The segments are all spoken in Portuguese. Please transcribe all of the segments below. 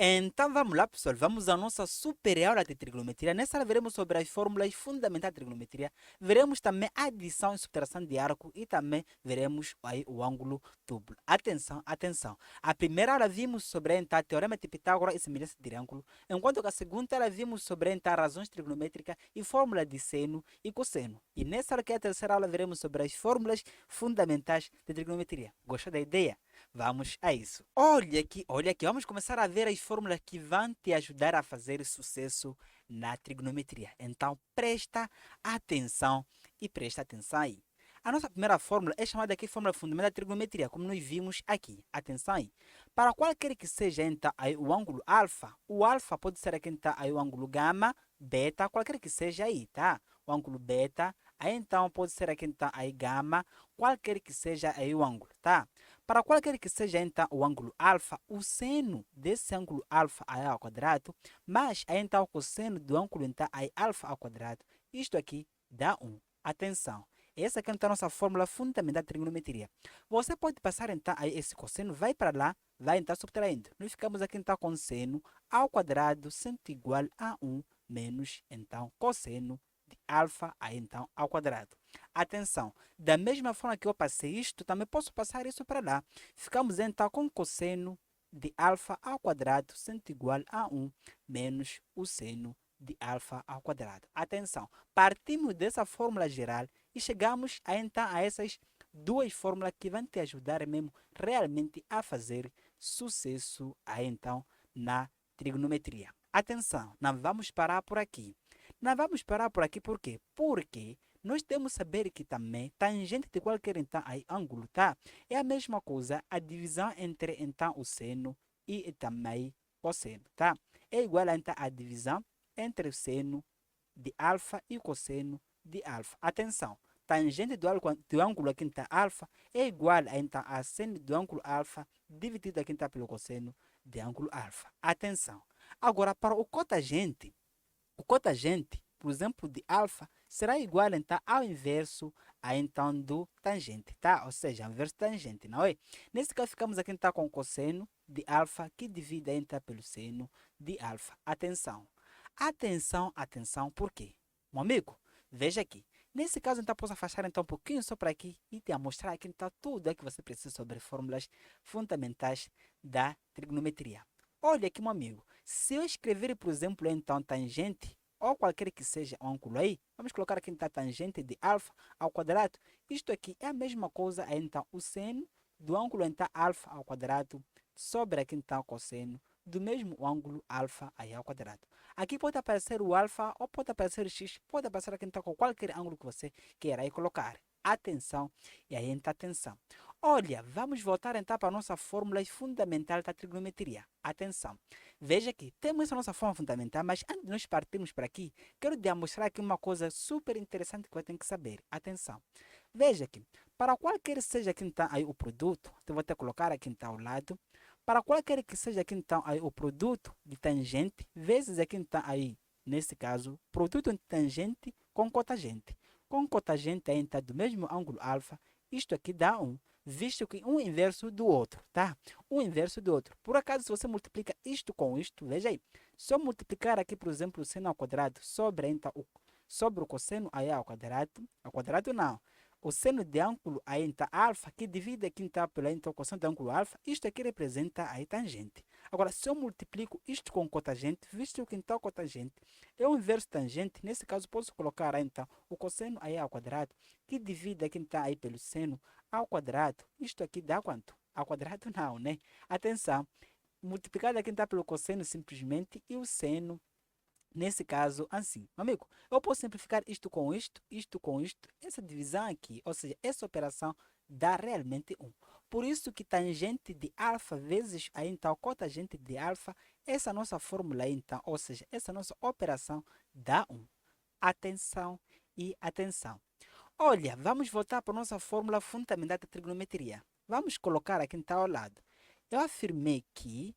Então vamos lá, pessoal. Vamos à nossa super aula de trigonometria. Nessa aula veremos sobre as fórmulas fundamentais de trigonometria. Veremos também a adição e subtração de arco e também veremos aí o ângulo duplo. Atenção, atenção. A primeira aula vimos sobre então, teorema de Pitágoras e semelhança de triângulo, enquanto que a segunda aula vimos sobre então, razões trigonométricas e fórmula de seno e cosseno. E nessa aula, que é a terceira aula, veremos sobre as fórmulas fundamentais de trigonometria. Gostou da ideia? Vamos a isso. Olha aqui, vamos começar a ver as fórmulas que vão te ajudar a fazer sucesso na trigonometria. Então, presta atenção aí. A nossa primeira fórmula é chamada aqui fórmula fundamental da trigonometria, como nós vimos aqui. Atenção aí. Para qualquer que seja então, aí, o ângulo alfa, o alfa pode ser aqui então, aí, o ângulo gama, beta, qualquer que seja aí, tá? O ângulo beta, aí então pode ser aqui então, aí gama, qualquer que seja aí o ângulo, tá? Para qualquer que seja então o ângulo alfa, o seno desse ângulo alfa é ao quadrado, mais então o cosseno do ângulo então é alfa ao quadrado. Isto aqui dá 1. Atenção, essa aqui é então a nossa fórmula fundamental de trigonometria. Você pode passar então aí esse cosseno, vai para lá, vai então subtraindo. Nós ficamos aqui então com seno ao quadrado sempre igual a 1 menos então cosseno de alfa aí então ao quadrado. Atenção, da mesma forma que eu passei isto, também posso passar isso para lá. Ficamos então com cosseno de alfa ao quadrado sempre igual a 1 menos o seno de alfa ao quadrado. Atenção, partimos dessa fórmula geral e chegamos então a essas duas fórmulas que vão te ajudar mesmo realmente a fazer sucesso aí então na trigonometria. Atenção, não vamos parar por aqui. Não vamos parar por aqui por quê? Porque nós temos que saber que também tangente de qualquer então aí, ângulo, tá? É a mesma coisa a divisão entre então o seno e também cosseno, tá? É igual a, então, a divisão entre o seno de alfa e o cosseno de alfa. Atenção, tangente do ângulo aqui está alfa é igual a, então, a seno do ângulo alfa dividido aqui está pelo cosseno de ângulo alfa. Atenção. Agora, para o cotangente, por exemplo, de alfa, será igual então ao inverso a, então do tangente, tá? Ou seja, ao inverso tangente, não é? Nesse caso, ficamos aqui então com o cosseno de alfa que divide então pelo seno de alfa. Atenção. Atenção, atenção, por quê? Meu amigo, veja aqui. Nesse caso, então, posso afastar então um pouquinho só para aqui e te mostrar aqui então tudo que você precisa sobre fórmulas fundamentais da trigonometria. Olha aqui, meu amigo. Se eu escrever, por exemplo, então tangente, ou qualquer que seja o ângulo aí, vamos colocar aqui então tangente de alfa ao quadrado. Isto aqui é a mesma coisa, então, o seno do ângulo então alfa ao quadrado sobre aqui então o cosseno do mesmo ângulo alfa aí ao quadrado. Aqui pode aparecer o alfa ou pode aparecer o x, pode aparecer aqui então com qualquer ângulo que você queira aí colocar. Atenção, e aí então atenção. Olha, vamos voltar então para a nossa fórmula fundamental da trigonometria. Atenção. Veja que temos a nossa fórmula fundamental, mas antes de nós partirmos para aqui, quero demonstrar aqui uma coisa super interessante que você tem que saber. Atenção. Veja aqui, para qualquer seja aqui então aí o produto, eu vou até colocar aqui então ao lado, para qualquer que seja aqui então aí o produto de tangente, vezes aqui então aí, nesse caso, produto de tangente com cotangente. Com cotangente aí então do mesmo ângulo alfa, isto aqui dá 1, visto que um inverso do outro, tá? Um inverso do outro. Por acaso, se você multiplica isto com isto, veja aí, se eu multiplicar aqui, por exemplo, o seno ao quadrado sobre, então, sobre o cosseno aí ao quadrado não, o seno de ângulo aí então alfa, que divide aqui então pelo então, cosseno de ângulo alfa, isto aqui representa a tangente. Agora, se eu multiplico isto com cotangente, visto que então cotangente é o inverso tangente, nesse caso posso colocar aí, então o cosseno aí ao quadrado, que divide aqui então aí pelo seno ao quadrado. Isto aqui dá quanto? Ao quadrado não, né? Atenção, multiplicado aqui então pelo cosseno simplesmente e o seno nesse caso, assim, amigo, eu posso simplificar isto com isto, essa divisão aqui, ou seja, essa operação dá realmente 1. Por isso que tangente de alfa vezes a então cotangente de alfa, essa nossa fórmula aí, então, ou seja, essa nossa operação dá 1. Atenção e atenção. Olha, vamos voltar para a nossa fórmula fundamental da trigonometria. Vamos colocar aqui então ao lado. Eu afirmei que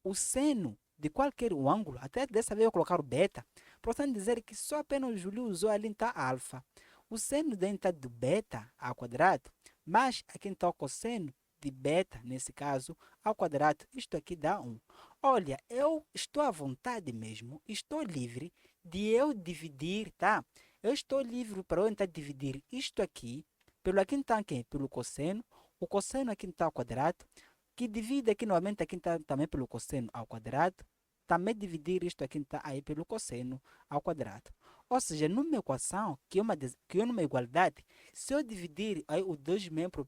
o seno de qualquer ângulo, até dessa vez eu colocar o beta, portanto dizer que só apenas o Júlio usou ali então alfa. O seno de então do beta ao quadrado, mais aqui então o cosseno de beta, nesse caso, ao quadrado, isto aqui dá 1. olha, eu estou à vontade mesmo, estou livre de eu dividir, tá? Eu estou livre para eu tentar dividir isto aqui pelo aqui está aqui, pelo cosseno, o cosseno aqui está ao quadrado, que divide aqui novamente aqui está também pelo cosseno ao quadrado, também dividir isto aqui está aí pelo cosseno ao quadrado. Ou seja, numa equação, que é uma igualdade, se eu dividir aí os dois membros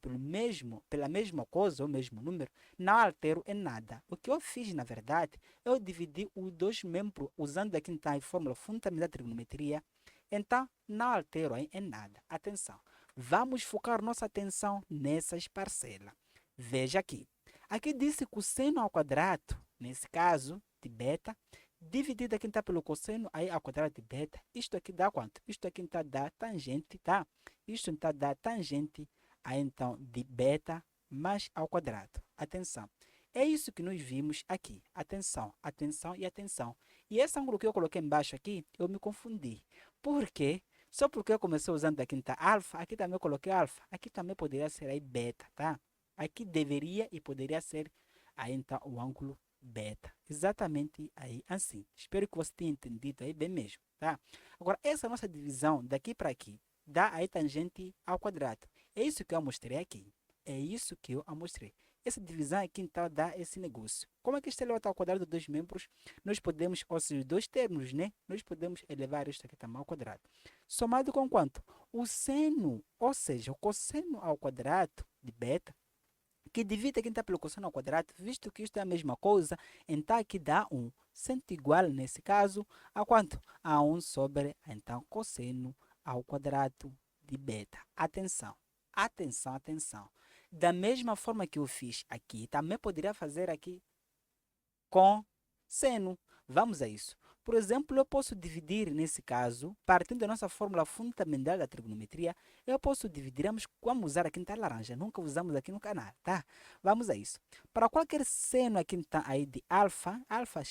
pela mesma coisa, o mesmo número, não altero em nada. O que eu fiz, na verdade, eu dividi os dois membros usando aqui então a fórmula fundamental da trigonometria, então não altero aí em nada. Atenção, vamos focar nossa atenção nessas parcelas. Veja aqui. Aqui disse cosseno ao quadrado, nesse caso, de beta, dividido aqui está pelo cosseno aí ao quadrado de beta. Isto aqui dá quanto? Isto aqui está dá tangente, tá? Isto está dá tangente aí então de beta mais ao quadrado. Atenção. É isso que nós vimos aqui. Atenção, atenção e atenção. E esse ângulo que eu coloquei embaixo aqui, eu me confundi. Por quê? Só porque eu comecei usando aqui está alfa, aqui também eu coloquei alfa. Aqui também poderia ser aí beta, tá? Aqui deveria e poderia ser aí então o ângulo beta. Exatamente aí assim. Espero que você tenha entendido aí bem mesmo, tá? Agora, essa nossa divisão daqui para aqui dá aí tangente ao quadrado. É isso que eu mostrei aqui. É isso que eu mostrei. Essa divisão aqui então dá esse negócio. Como é que isto eleva ao quadrado de dois membros? Nós podemos, ou seja, dois termos, né? Nós podemos elevar isto aqui também ao quadrado. Somado com quanto? O seno, ou seja, o cosseno ao quadrado de beta, que divide aqui está pelo cosseno ao quadrado, visto que isto é a mesma coisa, então aqui dá 1, sendo igual, nesse caso, a quanto? A 1 sobre, então, cosseno ao quadrado de beta. Atenção, atenção, atenção. Da mesma forma que eu fiz aqui, também poderia fazer aqui com seno. Vamos a isso. Por exemplo, eu posso dividir, nesse caso, partindo da nossa fórmula fundamental da trigonometria, eu posso dividir, vamos usar aqui está laranja, nunca usamos aqui no canal, tá? Vamos a isso. Para qualquer seno aqui está aí de alfa, alfa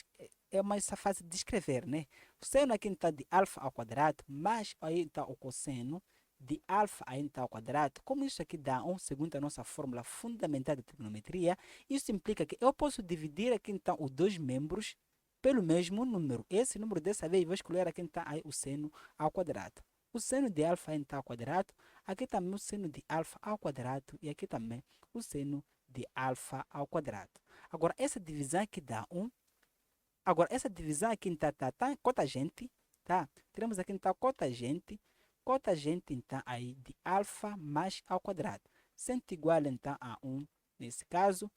é mais fácil de escrever, né? O seno aqui está de alfa ao quadrado, mais aí está o cosseno de alfa aí está ao quadrado. Como isso aqui dá 1 segundo a nossa fórmula fundamental da trigonometria, isso implica que eu posso dividir aqui então os dois membros pelo mesmo número. Esse número dessa vez vou escolher aqui então aí o seno ao quadrado. O seno de alfa então ao quadrado, aqui também o seno de alfa ao quadrado e aqui também o seno de alfa ao quadrado. Agora essa divisão aqui dá 1. Agora essa divisão aqui está cotagente, tá? Teremos aqui então cotagente então aí de alfa mais ao quadrado, sendo igual então a 1, nesse caso,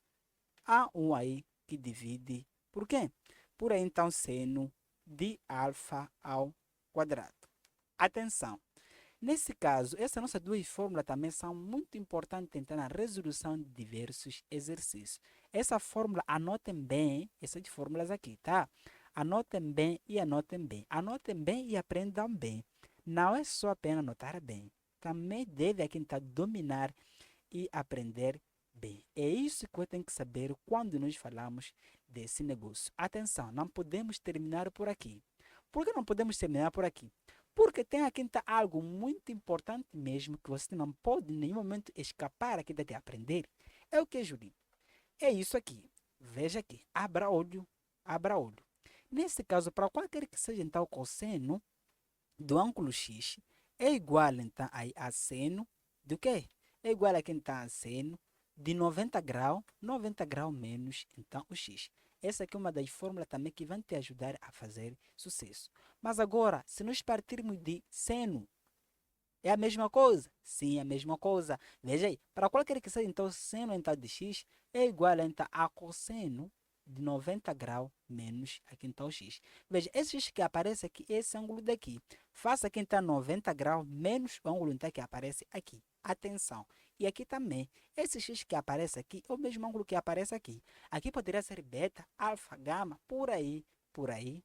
a 1 aí que divide por quê? Por aí então seno de alfa ao quadrado. Atenção, nesse caso, essas nossas duas fórmulas também são muito importantes então, na resolução de diversos exercícios. Essa fórmula, anotem bem essas fórmulas aqui, tá? Anotem bem e anotem bem. Anotem bem e aprendam bem. Não é só apenas anotar bem. Também deve aqui então dominar e aprender bem. É isso que eu tenho que saber quando nós falamos desse negócio. Atenção, não podemos terminar por aqui. Por que não podemos terminar por aqui? Porque tem aqui então, algo muito importante mesmo que você não pode em nenhum momento escapar aqui de aprender. É o que, Julinho? É isso aqui. Veja aqui. Abra olho. Abra olho. Nesse caso, para qualquer que seja então o cosseno do ângulo x é igual então aí a seno do quê? É igual a quem está a seno de 90 graus menos então o x. Essa aqui é uma das fórmulas também que vão te ajudar a fazer sucesso. Mas agora, se nós partirmos de seno, é a mesma coisa? Sim, é a mesma coisa. Veja aí, para qualquer que seja então seno então de x é igual então a cosseno de 90 graus menos aqui então o x. Veja, esse x que aparece aqui, esse ângulo daqui. Faça aqui então 90 graus menos o ângulo então que aparece aqui. Atenção. E aqui também, esse x que aparece aqui é o mesmo ângulo que aparece aqui. Aqui poderia ser beta, alfa, gama, por aí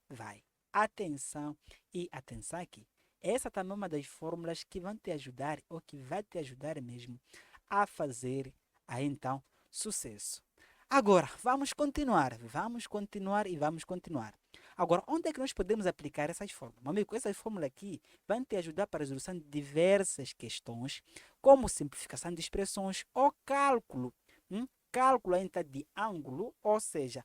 vai. Atenção e atenção aqui. Essa também é uma das fórmulas que vão te ajudar, ou que vai te ajudar mesmo, a fazer aí então sucesso. Agora, vamos continuar e vamos continuar. Agora, onde é que nós podemos aplicar essas fórmulas? Meu amigo, essas fórmulas aqui vão te ajudar para a resolução de diversas questões, como simplificação de expressões ou cálculo. Cálculo então de ângulo, ou seja,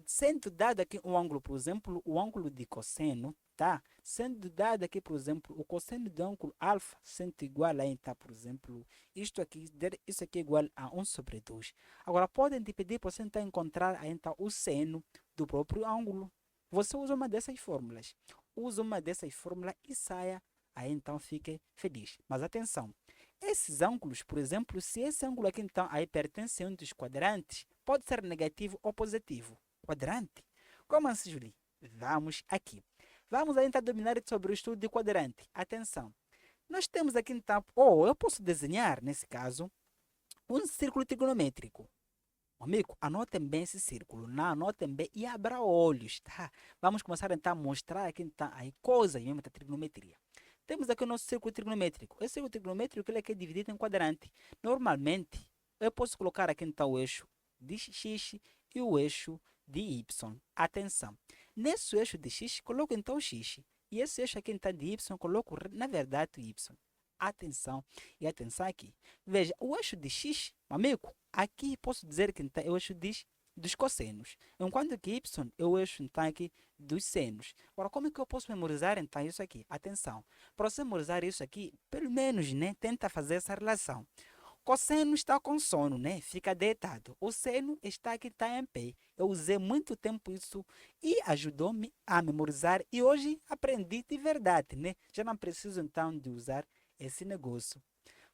Sendo dado aqui um ângulo, por exemplo, o ângulo de cosseno, tá? Sendo dado aqui, por exemplo, o cosseno do ângulo alfa, sendo igual a, então, por exemplo, isso aqui é igual a 1 sobre 2. Agora, podem te pedir para você tentar encontrar, então, o seno do próprio ângulo. Você usa uma dessas fórmulas. Usa uma dessas fórmulas e saia, aí então fique feliz. Mas atenção, esses ângulos, por exemplo, se esse ângulo aqui, então, aí pertence a um dos quadrantes, pode ser negativo ou positivo. Quadrante? Como assim, Julie? Vamos aqui. Vamos aí então dominar sobre o estudo de quadrante. Atenção. Nós temos aqui então, ou eu posso desenhar, nesse caso, um círculo trigonométrico. Amigo, anotem bem esse círculo, não anotem bem e abra olhos, tá? Vamos começar então a mostrar aqui então aí coisas mesmo da trigonometria. Temos aqui o nosso círculo trigonométrico. Esse círculo trigonométrico ele é que é dividido em quadrante. Normalmente, eu posso colocar aqui então o eixo de x e o eixo de y. Atenção, nesse eixo de x, coloco então o x. E esse eixo aqui então de y, coloco na verdade o y. Atenção, e atenção aqui. Veja, o eixo de x, amigo, aqui posso dizer que então, é o eixo dos cossenos, enquanto que y é o eixo então, aqui dos senos. Agora, como é que eu posso memorizar então isso aqui? Atenção, para você memorizar isso aqui, pelo menos, né, tenta fazer essa relação. Cosseno está com sono, né? Fica deitado. O seno está aqui, está em pé. Eu usei muito tempo isso e ajudou-me a memorizar. E hoje aprendi de verdade, né? Já não preciso então de usar esse negócio.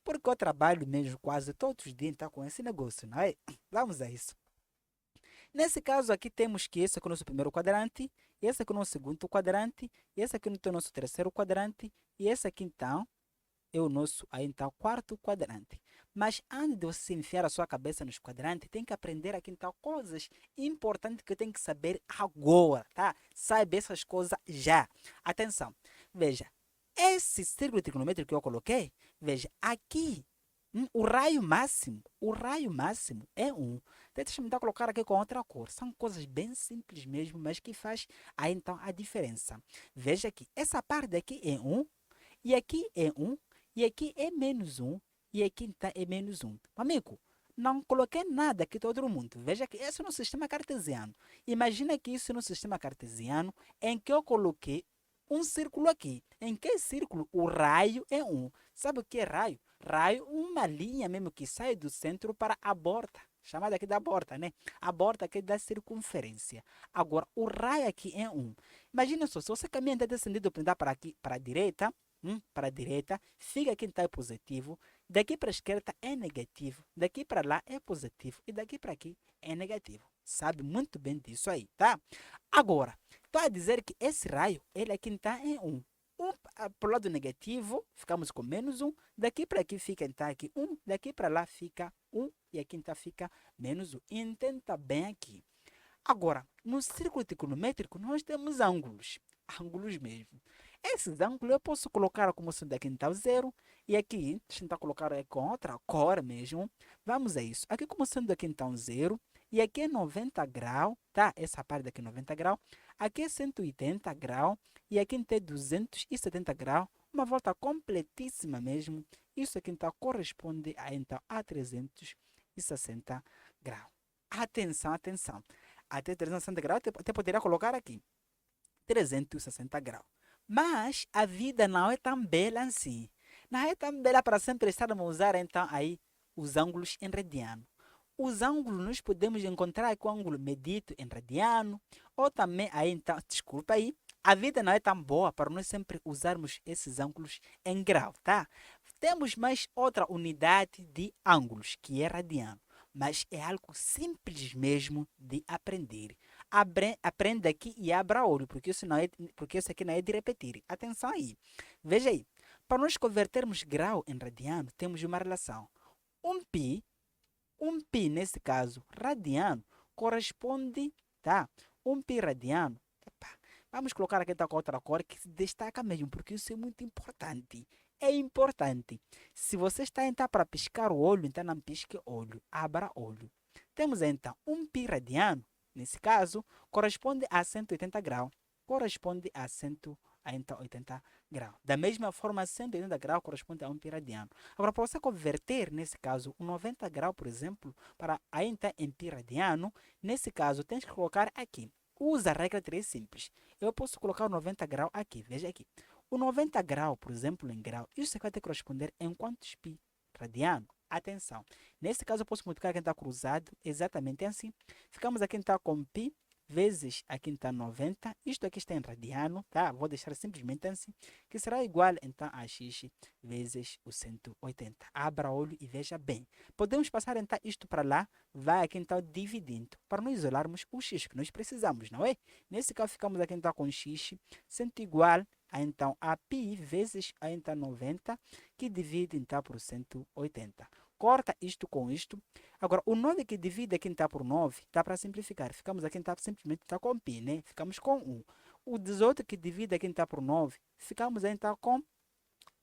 Porque eu trabalho mesmo quase todos os dias então, com esse negócio, não é? Vamos a isso. Nesse caso aqui temos que esse aqui é o nosso primeiro quadrante, esse aqui é o nosso segundo quadrante, esse aqui é o nosso terceiro quadrante e esse aqui então é o nosso aí então quarto quadrante. Mas antes de você enfiar a sua cabeça nos quadrantes, tem que aprender aqui então coisas importantes que tem que saber agora, tá? Saiba essas coisas já. Atenção, veja, esse círculo trigonométrico que eu coloquei, veja, aqui o raio máximo é 1. Deixa-me colocar aqui com outra cor. São coisas bem simples mesmo, mas que faz aí então a diferença. Veja aqui, essa parte aqui é 1, e aqui é 1, e aqui é menos 1, e aqui então é menos 1. Amigo, não coloquei nada aqui todo mundo. Veja que esse é no sistema cartesiano. Imagina que isso é no sistema cartesiano em que eu coloquei um círculo aqui. Em que círculo o raio é 1? Sabe o que é raio? Raio, uma linha mesmo que sai do centro para a borda. Chamada aqui da borda, né? A borda aqui da circunferência. Agora, o raio aqui é 1. Imagina só, se você caminha desse sentido para aqui, para a direita, para a direita, fica aqui então é positivo, daqui para a esquerda é negativo, daqui para lá é positivo e daqui para aqui é negativo. Sabe muito bem disso aí, tá? Agora, estou a dizer que esse raio, ele aqui está em 1. Para o lado negativo, ficamos com menos 1. Daqui para aqui fica então aqui 1. Daqui para lá fica 1. E aqui então fica menos 1. Entenda bem aqui. Agora, no círculo trigonométrico, nós temos ângulos. Ângulos mesmo. Esses ângulos eu posso colocar como sendo aqui então 0. E aqui, deixa eu tentar colocar com outra cor mesmo. Vamos a isso. Aqui como sendo aqui então 0. E aqui é 90 graus, tá? Essa parte daqui é 90 graus. Aqui é 180 graus. E aqui tem 270 graus. Uma volta completíssima mesmo. Isso aqui então corresponde a 360 graus. Atenção, atenção. Até 360 graus, até poderia colocar aqui 360 graus. Mas a vida não é tão bela assim. Não é tão bela para sempre estarmos a usar então aí os ângulos em radiano. Os ângulos nós podemos encontrar com o ângulo medido em radiano, ou também aí então, desculpa aí, a vida não é tão boa para nós sempre usarmos esses ângulos em grau, tá? Temos mais outra unidade de ângulos, que é radiano. Mas é algo simples mesmo de aprender. Aprenda aqui e abra olho, porque isso aqui não é de repetir. Atenção aí. Veja aí. Para nós convertermos grau em radiano, temos uma relação. Um pi nesse caso, radiano, corresponde, tá? Um pi radiano. Epa, vamos colocar aqui com outra cor que se destaca mesmo, porque isso é muito importante. É importante. Se você está então para piscar o olho, então não pisque olho, abra olho. Temos então um pi radiano, nesse caso, corresponde a 180 graus. Corresponde a a então 80 graus. Da mesma forma, 180 graus corresponde a um pi radiano. Agora, para você converter, nesse caso, o 90 graus, por exemplo, para a então em pi radiano, nesse caso, tens que colocar aqui. Usa a regra 3 simples. Eu posso colocar o 90 graus aqui, veja aqui. O 90 graus, por exemplo, em grau, isso vai ter que corresponder em quantos pi radiano? Atenção, nesse caso eu posso multiplicar quem está cruzado exatamente assim. Ficamos aqui então com pi vezes aqui está 90, isto aqui está em radiano, tá? Vou deixar simplesmente assim, que será igual então a x vezes o 180. Abra o olho e veja bem. Podemos passar então isto para lá, vai aqui então dividindo, para não isolarmos o x que nós precisamos, não é? Nesse caso ficamos aqui então com x sendo igual a então a pi vezes a então 90, que divide então por 180. Corta isto com isto. Agora, o 9 que divide aqui está por 9, dá para simplificar. Ficamos aqui está simplesmente está com pi, né? Ficamos com 1. O 18 que divide aqui está por 9, ficamos então com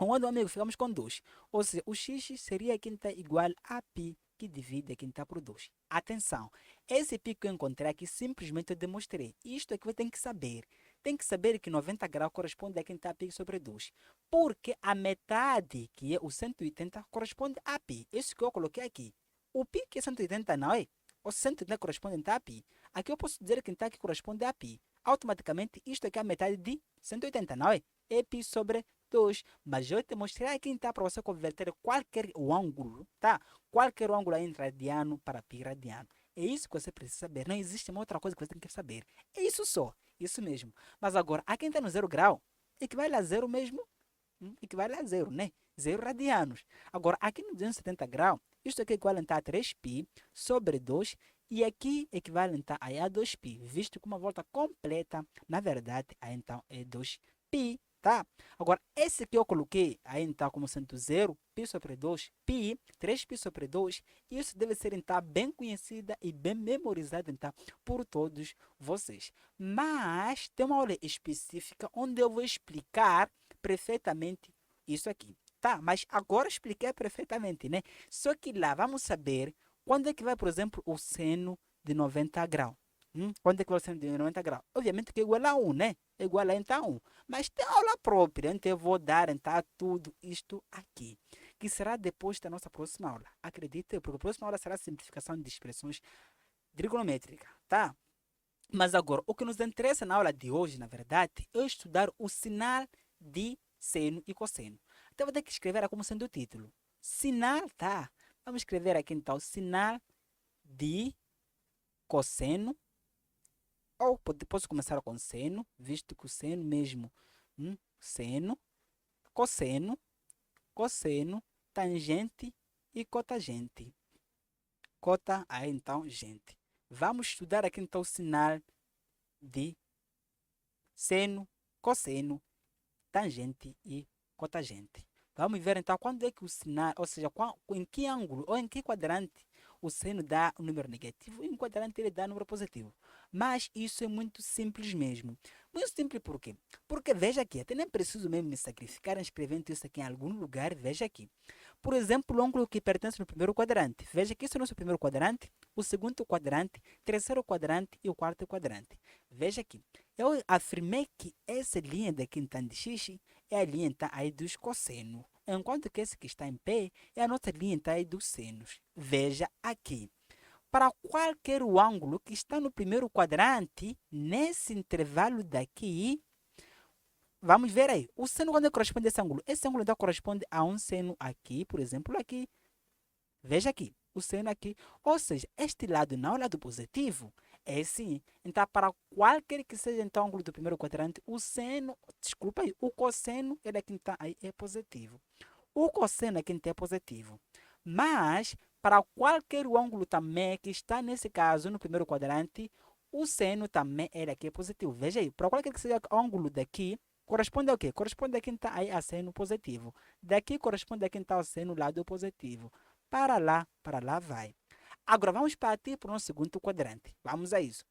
1, amigo, ficamos com 2. Ou seja, o x seria aqui está igual a pi que divide aqui está por 2. Atenção, esse pi que eu encontrei aqui simplesmente eu demonstrei. Isto é que você tem que saber. Tem que saber que 90 graus corresponde a quem está pi sobre 2. Porque a metade, que é o 180, corresponde a pi. Isso que eu coloquei aqui. O pi que é 180 não é? O 180 corresponde a pi. Aqui eu posso dizer que está aqui corresponde a pi. Automaticamente, isto aqui é a metade de 180, não é? É pi sobre 2. Mas eu te mostrei aqui então para você converter qualquer ângulo, tá? Qualquer ângulo em radiano para pi radiano. É isso que você precisa saber. Não existe uma outra coisa que você tem que saber. É isso só. Isso mesmo. Mas agora, aqui está no 0 grau, equivale a zero mesmo? Equivale a zero, né? 0 radianos. Agora, aqui no 270 graus, isto aqui equivale a 3π sobre 2, e aqui equivale a 2π, visto que uma volta completa, na verdade, aí então é 2π, tá? Agora, esse que eu coloquei aí então como sendo 0, π sobre 2, π, 3π sobre 2, isso deve ser então bem conhecida e bem memorizada então por todos vocês. Mas tem uma aula específica onde eu vou explicar perfeitamente isso aqui, tá? Mas agora expliquei perfeitamente, né? Só que lá vamos saber quando é que vai, por exemplo, o seno de 90 graus. Quando é que vai o seno de 90 graus? Obviamente que é igual a 1, né? É igual a então 1. Mas tem aula própria, então eu vou dar então tudo isto aqui, que será depois da nossa próxima aula. Acredite, porque a próxima aula será a simplificação de expressões trigonométricas, tá? Mas agora, o que nos interessa na aula de hoje, na verdade, é estudar o sinal de seno e cosseno. Então, vou ter que escrever como sendo o título. Sinal, tá? Vamos escrever aqui, então, sinal de cosseno. Ou posso começar com seno, visto que o seno mesmo, seno, cosseno, cosseno, tangente e cotangente. Cota, aí, então, gente. Vamos estudar aqui, então, o sinal de seno, cosseno, tangente e cotangente. Vamos ver então quando é que o sinal, ou seja, em que ângulo ou em que quadrante o seno dá um número negativo e em que quadrante ele dá um número positivo. Mas isso é muito simples mesmo. Muito simples por quê? Porque veja aqui, até nem preciso mesmo me sacrificar escrevendo isso aqui em algum lugar, veja aqui. Por exemplo, o ângulo que pertence no primeiro quadrante. Veja que isso é o nosso primeiro quadrante, o segundo quadrante, terceiro quadrante e o quarto quadrante. Veja aqui. Eu afirmei que essa linha daqui então de x é a linha então, aí dos cossenos, enquanto que esse que está em pé é a nossa linha então, aí dos senos. Veja aqui. Para qualquer ângulo que está no primeiro quadrante, nesse intervalo daqui, vamos ver aí. O seno quando corresponde a esse ângulo? Esse ângulo então corresponde a um seno aqui, por exemplo, aqui. Veja aqui, o seno aqui. Ou seja, este lado não é o lado positivo. É sim. Então, para qualquer que seja então, o ângulo do primeiro quadrante, o seno, desculpa aí, o cosseno, ele aqui está aí, é positivo. O cosseno aqui é positivo. Mas, para qualquer ângulo também que está nesse caso, no primeiro quadrante, o seno também ele aqui é positivo. Veja aí, para qualquer que seja o ângulo daqui, corresponde ao quê? Corresponde aqui está aí a seno positivo. Daqui corresponde aqui está o seno lado positivo. Para lá vai. Agora, vamos partir para o nosso segundo quadrante. Vamos a isso.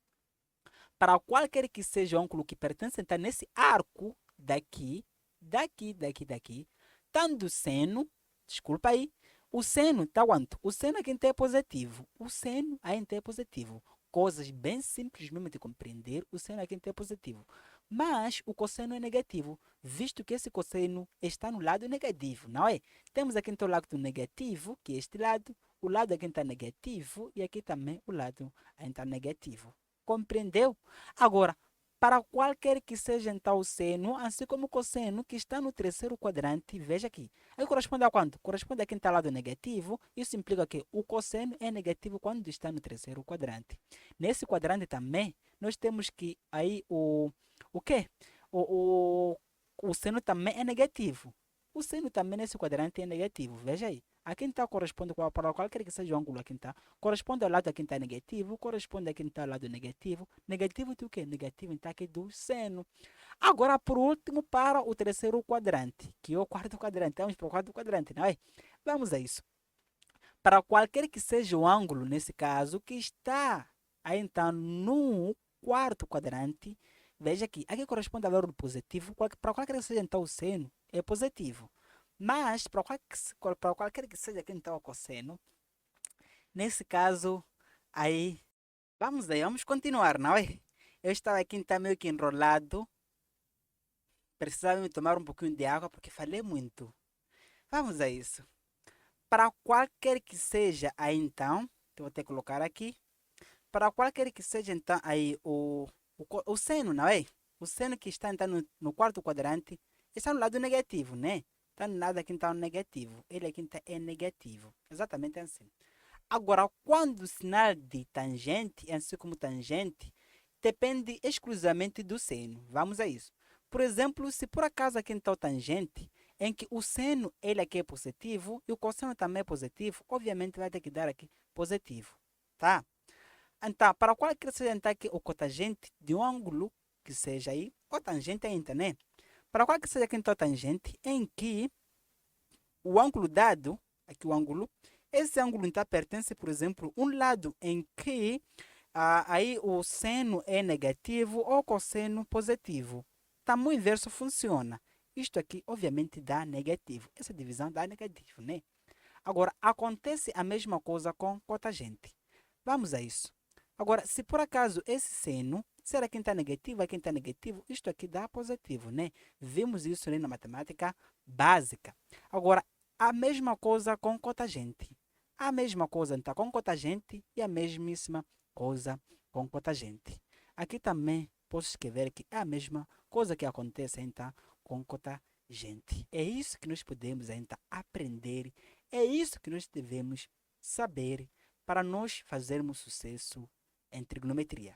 Para qualquer que seja o ângulo que pertence então, nesse arco daqui, tanto o seno, desculpa aí, o seno está quanto? O seno aqui é positivo. O seno aí é positivo. Coisas bem simples mesmo de compreender, o seno aqui é positivo. mas o cosseno é negativo, visto que esse cosseno está no lado negativo, não é? Temos aqui então o lado negativo, que é este lado, o lado aqui está negativo e aqui também o lado está negativo. Compreendeu? Agora, para qualquer que seja então o seno, assim como o cosseno que está no terceiro quadrante, veja aqui. Aí corresponde a quanto? Corresponde a quem está lado negativo. Isso implica que o cosseno é negativo quando está no terceiro quadrante. Nesse quadrante também, nós temos que aí o quê? O, o seno também é negativo. O seno também nesse quadrante é negativo. Veja aí. A quinta corresponde para qualquer que seja o ângulo a quinta. Corresponde ao lado a quinta negativo. Corresponde a quinta ao lado negativo. Negativo do quê? Negativo então aqui do seno. Agora, por último, para o terceiro quadrante, que é o quarto quadrante. Vamos para o quarto quadrante, não é? Vamos a isso. Para qualquer que seja o ângulo, nesse caso, que está aí então no quarto quadrante, veja aqui, aqui corresponde ao valor positivo, para qualquer que seja então o seno, é positivo. Mas, para qualquer que seja aqui então o cosseno, nesse caso, aí, vamos continuar, não é? Eu estava aqui então meio que enrolado, precisava me tomar um pouquinho de água porque falei muito. Vamos a isso. Para qualquer que seja aí então, eu vou ter que colocar aqui, para qualquer que seja então aí o seno, não é? O seno que está então no quarto quadrante está no lado negativo, né? Está no lado aqui então negativo. Ele aqui então é negativo. Exatamente assim. Agora, quando o sinal de tangente, assim como tangente, depende exclusivamente do seno. Vamos a isso. Por exemplo, se por acaso aqui então tangente, em que o seno ele aqui é positivo e o cosseno também é positivo, obviamente vai ter que dar aqui positivo, tá? Então, para qualquer seja então, aqui o cotangente de um ângulo que seja aí, cotangente ainda, né? Para qualquer seja aqui então tangente, em que o ângulo dado, aqui o ângulo, esse ângulo então pertence, por exemplo, um lado em que aí o seno é negativo ou cosseno positivo. Também o inverso funciona. Isto aqui, obviamente, dá negativo. Essa divisão dá negativo, né? Agora, acontece a mesma coisa com cotangente. Vamos a isso. Agora, se por acaso esse seno, será que está negativo, aqui está negativo, isto aqui dá positivo, né? Vimos isso na matemática básica. Agora, a mesma coisa com cotangente. A mesma coisa então com cotangente e a mesmíssima coisa com cotangente. Aqui também posso escrever que é a mesma coisa que acontece então com cotangente. É isso que nós podemos então aprender, é isso que nós devemos saber para nós fazermos sucesso em trigonometria.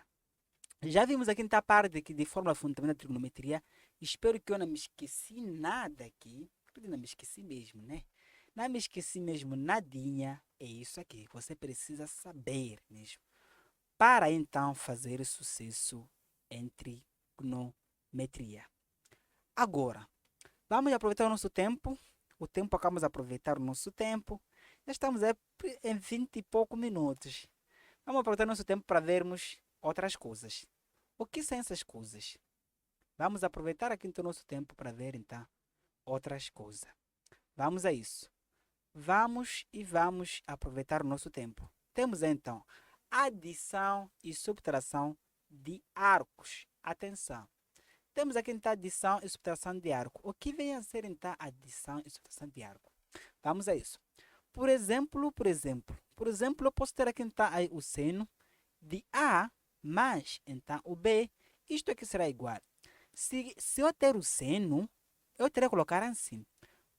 Já vimos aqui na parte de fórmula fundamental da trigonometria. Espero que eu não me esqueci nada aqui. Eu não me esqueci mesmo, né? Não me esqueci mesmo nadinha. É isso aqui. Você precisa saber mesmo. Para então fazer sucesso em trigonometria. Agora, vamos aproveitar o nosso tempo. O tempo acabamos de aproveitar o nosso tempo. Já estamos em 20 e poucos minutos. Vamos aproveitar nosso tempo para vermos outras coisas. O que são essas coisas? Vamos aproveitar aqui o nosso tempo para ver então outras coisas. Vamos a isso. Vamos aproveitar o nosso tempo. Temos então adição e subtração de arcos. Atenção. Temos aqui então adição e subtração de arco. O que vem a ser então adição e subtração de arco? Vamos a isso. Por exemplo, eu posso ter aqui então aí o seno de A mais então o B. Isto aqui será igual. Se eu ter o seno, eu terei que colocar assim.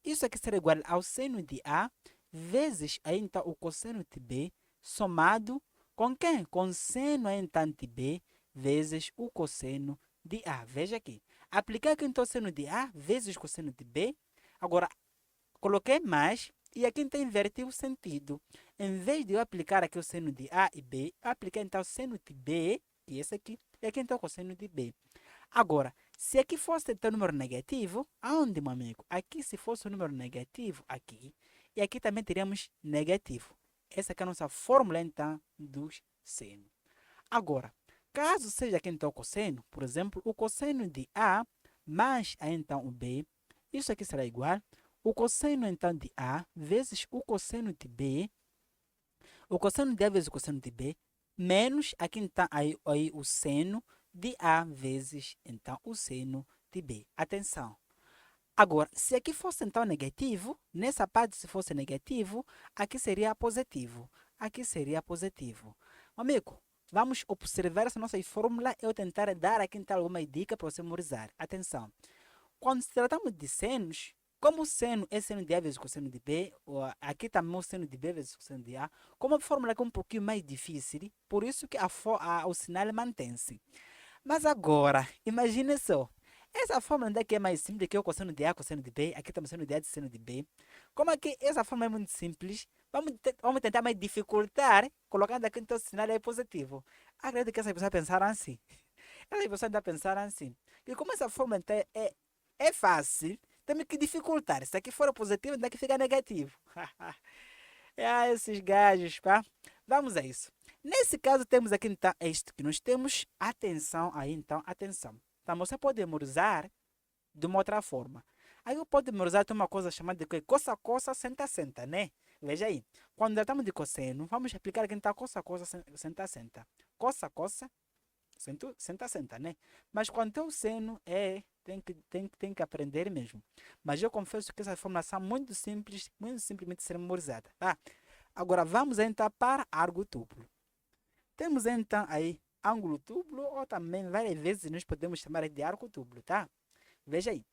Isso aqui será igual ao seno de A vezes aí então o cosseno de B somado com quem? Com seno então de B vezes o cosseno de A. Veja aqui. Aplicar aqui então o seno de A vezes o cosseno de B. Agora, coloquei mais e aqui então inverti o sentido. Em vez de eu aplicar aqui o seno de A e B, eu apliquei então o seno de B, que é esse aqui, e aqui então o cosseno de B. Agora, se aqui fosse então número negativo, aonde, meu amigo? Aqui se fosse o número negativo, aqui, e aqui também teríamos negativo. Essa aqui é a nossa fórmula então dos senos. Agora, caso seja aqui então o cosseno, por exemplo, o cosseno de A mais então o B, isso aqui será igual o cosseno então de A vezes o cosseno de B, o cosseno de A vezes o cosseno de B, menos aqui então aí o seno de A vezes, então, o seno de B. Atenção. Agora, se aqui fosse, então, negativo, nessa parte, se fosse negativo, aqui seria positivo. Aqui seria positivo. Amigo, vamos observar essa nossa fórmula e eu tentar dar aqui, então, alguma dica para você memorizar. Atenção. Quando se tratamos de senos, como o seno é seno de A vezes cosseno de B, aqui também o seno de B vezes cosseno de A, como a fórmula é um pouquinho mais difícil, por isso que o sinal mantém-se. Mas agora, imagine só, essa fórmula daqui é mais simples que o cosseno de A, cosseno de B, aqui estamos seno de A, seno de B. Como aqui essa fórmula é muito simples, vamos tentar mais dificultar, colocando aqui então o sinal é positivo. Acredito que essa pessoa pensaram assim. Essa pessoa ainda pensaram assim. E como essa fórmula então, é fácil, temos que dificultar. Se aqui for positivo, tem que ficar negativo. Esses gajos, pá. Vamos a isso. Nesse caso, temos aqui, então, isto que nós temos. Atenção aí, então, atenção. Então, você pode memorizar de uma outra forma. Aí eu posso memorizar de uma coisa chamada de coça, coça, senta, senta, né? Veja aí. Quando tratamos de cosseno, vamos explicar aqui, então, coça, coça, senta, senta. Coça, coça, senta, senta, né? Mas quando tem o seno, tem que aprender mesmo. Mas eu confesso que essa fórmula são muito simples, muito simplesmente ser memorizada, tá? Agora vamos então para ângulo duplo. Temos então aí ângulo duplo, ou também várias vezes nós podemos chamar de arco duplo, tá? Veja aí.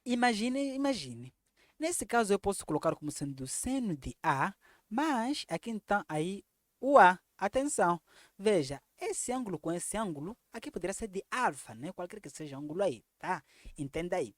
Imagine. Nesse caso eu posso colocar como sendo seno de A, mas aqui então aí o A. Atenção, veja, esse ângulo com esse ângulo, aqui poderia ser de alfa, né? Qualquer que seja o ângulo aí, tá? Entenda aí.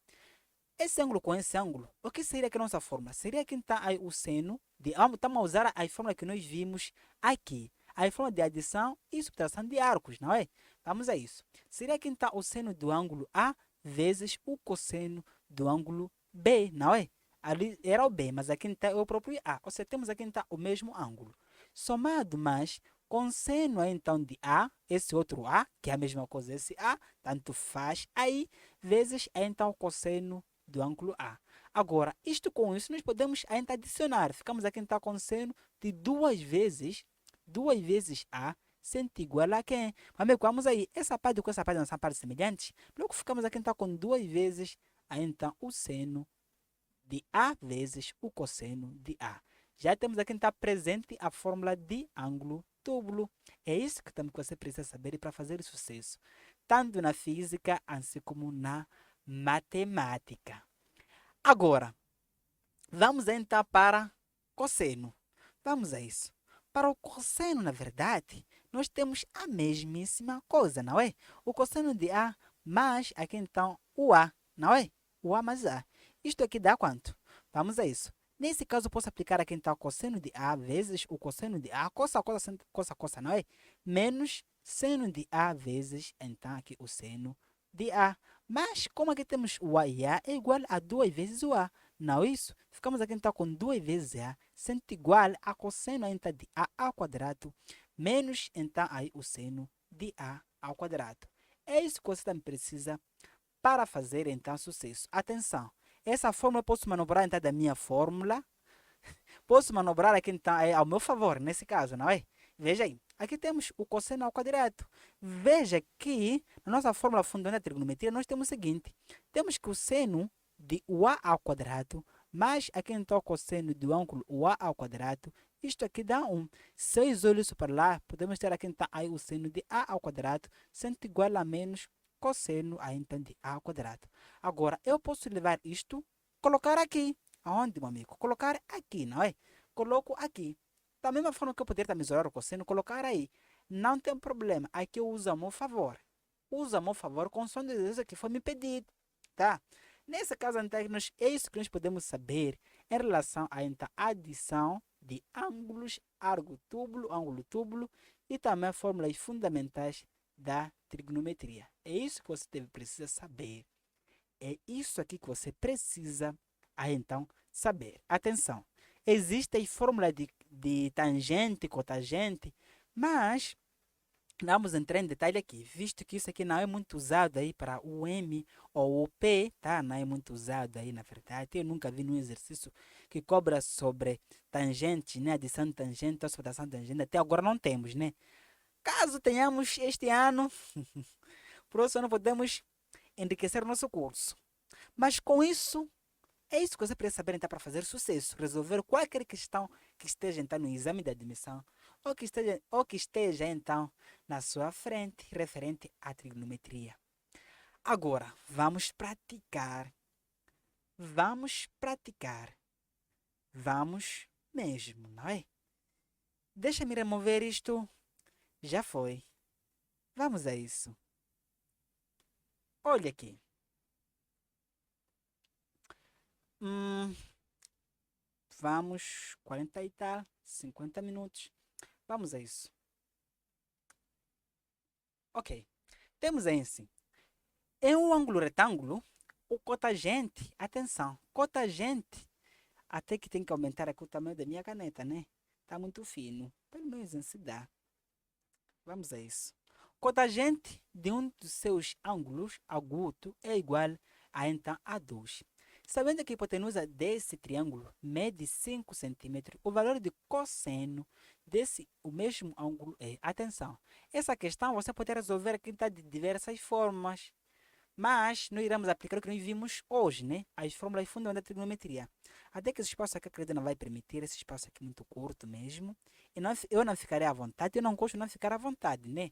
Esse ângulo com esse ângulo, o que seria aqui a nossa fórmula? Seria que então aí o seno de... Estamos a usar a fórmula que nós vimos aqui. A fórmula de adição e subtração de arcos, não é? Vamos a isso. Seria que então o seno do ângulo A vezes o cosseno do ângulo B, não é? Ali era o B, mas aqui está o próprio A. Ou seja, temos aqui então o mesmo ângulo. Somado mais com seno então de A, esse outro A, que é a mesma coisa, esse A, tanto faz aí, vezes então o cosseno do ângulo A. Agora, isto com isso, nós podemos ainda adicionar. Ficamos aqui então com seno de duas vezes A, sendo igual a quem? Amigo, vamos aí. Essa parte com essa parte não são partes semelhantes. Logo ficamos aqui então com duas vezes então o seno de A vezes o cosseno de A. Já temos aqui então presente a fórmula de ângulo duplo. É isso que também você precisa saber para fazer sucesso, tanto na física assim como na matemática. Agora, vamos então para cosseno. Vamos a isso. Para o cosseno, na verdade, nós temos a mesmíssima coisa, não é? O cosseno de A mais aqui então o A, não é? O A mais A. Isto aqui dá quanto? Vamos a isso. Nesse caso, eu posso aplicar aqui então o cosseno de A vezes o cosseno de A, coça, coça, coça, coça, não é? Menos seno de A vezes, então, aqui o seno de A. Mas, como aqui temos o A e A, é igual a 2 vezes o A. Não é isso? Ficamos aqui então com 2 vezes A, sendo igual a cosseno então, de A ao quadrado, menos então aí o seno de A ao quadrado. É isso que você também precisa para fazer então sucesso. Atenção, essa fórmula eu posso manobrar então da minha fórmula. Posso manobrar aqui então ao meu favor, nesse caso, não é? Veja aí, aqui temos o cosseno ao quadrado. Veja que na nossa fórmula fundamental da trigonometria nós temos o seguinte. Temos que o seno de o A ao quadrado mais aqui então o cosseno do ângulo o A ao quadrado. Isto aqui dá 1. Se eu olho isso para lá, podemos ter aqui então aí o seno de A ao quadrado sendo igual a menos cosseno aí então de A ao quadrado. Agora, eu posso levar isto, colocar aqui. Aonde, meu amigo? Colocar aqui, não é? Coloco aqui. Da mesma forma que eu poderia mesurar o cosseno, colocar aí. Não tem problema. Aqui eu uso a meu favor. Uso a meu favor com som de Deus que foi me pedido. Tá? Nesse caso, então, é isso que nós podemos saber em relação à então, adição de ângulos, ângulo túbulo e também fórmulas fundamentais da trigonometria. É isso que você precisa saber. É isso aqui que você precisa então saber. Atenção, existem fórmulas de tangente, cotangente, mas vamos entrar em detalhe aqui, visto que isso aqui não é muito usado aí para o M ou o P, tá? Não é muito usado aí, na verdade. Eu nunca vi num exercício que cobra sobre tangente, né? Adição de tangente ou subtração de tangente. Até agora não temos, né? Caso tenhamos este ano, próximo ano podemos enriquecer o nosso curso. Mas com isso, é isso que você precisa saber então para fazer sucesso, resolver qualquer questão que esteja então no exame de admissão ou que esteja então na sua frente referente à trigonometria. Agora, vamos praticar. Vamos praticar. Vamos mesmo, não é? Deixa-me remover isto. Já foi. Vamos a isso. Olha aqui. Vamos, 40 e tal, 50 minutos. Vamos a isso. Ok. Temos aí assim. Em um ângulo retângulo, o cotagente, atenção, cotagente, até que tem que aumentar aqui o tamanho da minha caneta, né? Tá muito fino. Pelo menos assim dá. Vamos a isso. Cotagente de um dos seus ângulos agudo é igual a então a 2. Sabendo que a hipotenusa desse triângulo mede 5 centímetros, o valor de cosseno desse o mesmo ângulo é. Atenção, essa questão você pode resolver aqui de diversas formas, mas nós iremos aplicar o que nós vimos hoje, né? As fórmulas fundamentais da trigonometria. Até que esse espaço aqui, acredito, não vai permitir, esse espaço aqui é muito curto mesmo. E eu não ficarei à vontade, eu não gosto de não ficar à vontade, né?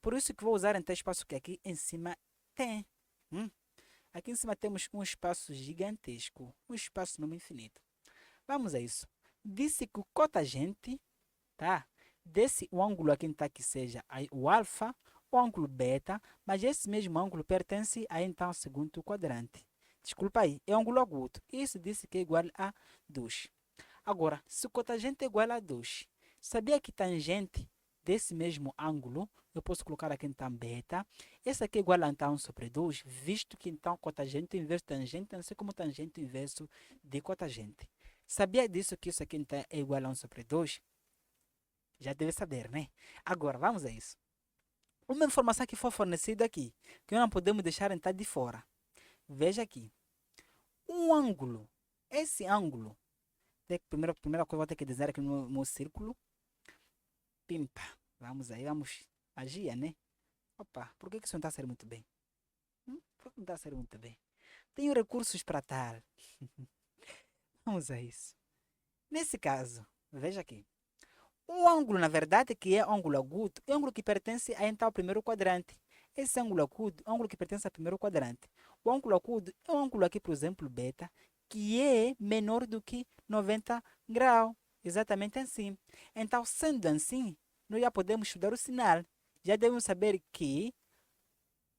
Por isso que vou usar então o espaço que aqui em cima tem. Aqui em cima temos um espaço gigantesco, um espaço número infinito. Vamos a isso. Disse que o cotagente, tá? Desse o ângulo aqui está que seja aí, o alfa, o ângulo beta, mas esse mesmo ângulo pertence a então ao segundo quadrante. Desculpa aí, é ângulo agudo. Isso disse que é igual a 2. Agora, se o cotagente é igual a 2, sabia que tangente desse mesmo ângulo, eu posso colocar aqui então beta. Esse aqui é igual a então 1 sobre 2, visto que então cotagente inverso tangente, não sei como tangente inverso de cotagente. Sabia disso que isso aqui então é igual a 1 sobre 2? Já deve saber, né? Agora, vamos a isso. Uma informação que foi fornecida aqui, que não podemos deixar entrar de fora. Veja aqui. Um ângulo. Esse ângulo. Primeira coisa que eu vou ter que dizer aqui no círculo. Pimpa. Vamos aí, vamos. Magia, né? Opa, por que isso não está a ser muito bem? Por que não está a ser muito bem? Tenho recursos para tal. Vamos a isso. Nesse caso, veja aqui. O ângulo, na verdade, que é ângulo agudo, é ângulo que pertence a então ao primeiro quadrante. Esse ângulo agudo é ângulo que pertence ao primeiro quadrante. O ângulo agudo é um ângulo aqui, por exemplo, beta, que é menor do que 90 graus. Exatamente assim. Então, sendo assim, nós já podemos estudar o sinal. Já devemos saber que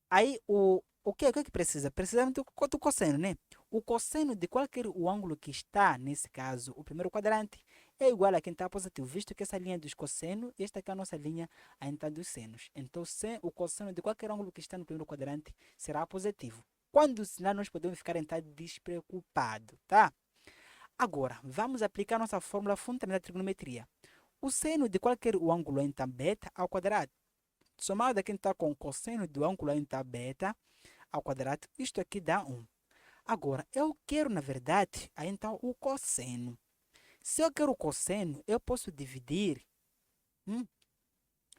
aí o que precisa? Precisamos do cosseno, né? O cosseno de qualquer o ângulo que está, nesse caso, o primeiro quadrante, é igual a quem está positivo, visto que essa linha dos cossenos, esta aqui é a nossa linha a então dos senos. Então, o cosseno de qualquer ângulo que está no primeiro quadrante será positivo. Quando o sinal, nós podemos ficar então despreocupados, tá? Agora, vamos aplicar nossa fórmula fundamental da trigonometria. O seno de qualquer ângulo então beta ao quadrado, somado aqui então com o cosseno do ângulo então beta ao quadrado, isto aqui dá 1. Agora, eu quero, na verdade, aí então o cosseno. Se eu quero o cosseno, eu posso dividir.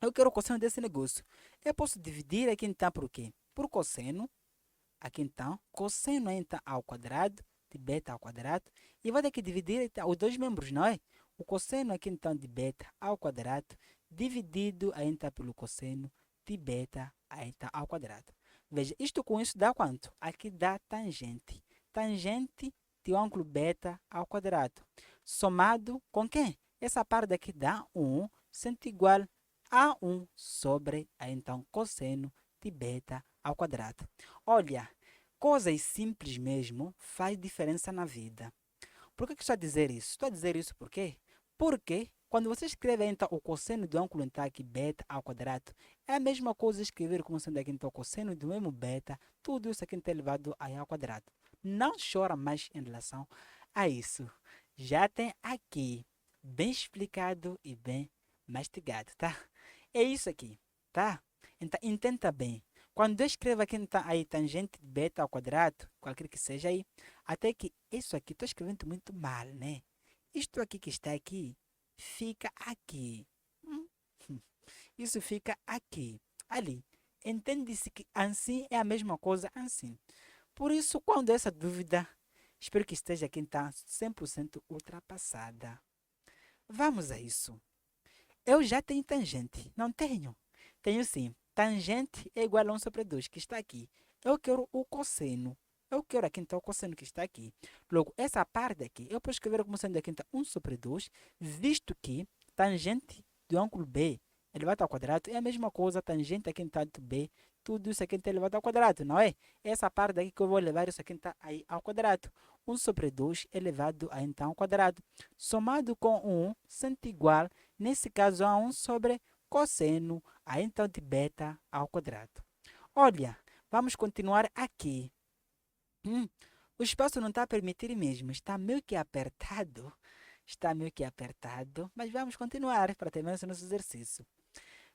Eu quero o cosseno desse negócio. Eu posso dividir aqui então por quê? Por cosseno. Aqui então, cosseno então ao quadrado, de beta ao quadrado. E vou ter que dividir então, os dois membros, não é? O cosseno aqui então de beta ao quadrado, dividido aí então pelo cosseno de beta aí então ao quadrado. Veja, isto com isso dá quanto? Aqui dá tangente. Tangente de ângulo beta ao quadrado. Somado com quem? Essa parte daqui dá 1, sendo igual a 1 sobre, aí então, cosseno de beta ao quadrado. Olha, coisas simples mesmo faz diferença na vida. Por que estou a dizer isso? Estou a dizer isso por quê? Porque quando você escreve então o cosseno do ângulo então aqui beta ao quadrado, é a mesma coisa escrever como sendo aqui então o cosseno do mesmo beta, tudo isso aqui está elevado aí ao quadrado. Não chora mais em relação a isso. Já tem aqui bem explicado e bem mastigado, tá? É isso aqui, tá? Então, entenda bem. Quando eu escrevo aqui então, aí tangente beta ao quadrado, qualquer que seja aí, até que isso aqui estou escrevendo muito mal, né? Isto aqui que está aqui, fica aqui. Isso fica aqui, ali. Entende-se que assim é a mesma coisa assim. Por isso, quando essa dúvida, espero que esteja aqui está 100% ultrapassada. Vamos a isso. Eu já tenho tangente, não tenho? Tenho sim. Tangente é igual a 1 sobre 2, que está aqui. Eu quero o cosseno. Eu quero aqui então o cosseno que está aqui. Logo, essa parte aqui, eu posso escrever como sendo aqui então 1 sobre 2, visto que tangente do ângulo B elevado ao quadrado é a mesma coisa, tangente aqui em tanto B, tudo isso aqui está elevado ao quadrado, não é? Essa parte aqui que eu vou levar isso aqui está aí ao quadrado. 1 sobre 2 elevado a então ao quadrado. Somado com 1, sendo igual, nesse caso, a 1 sobre cosseno, a então de beta ao quadrado. Olha, vamos continuar aqui. O espaço não está a permitir mesmo, está meio que apertado. Está meio que apertado, mas vamos continuar para terminar esse nosso exercício.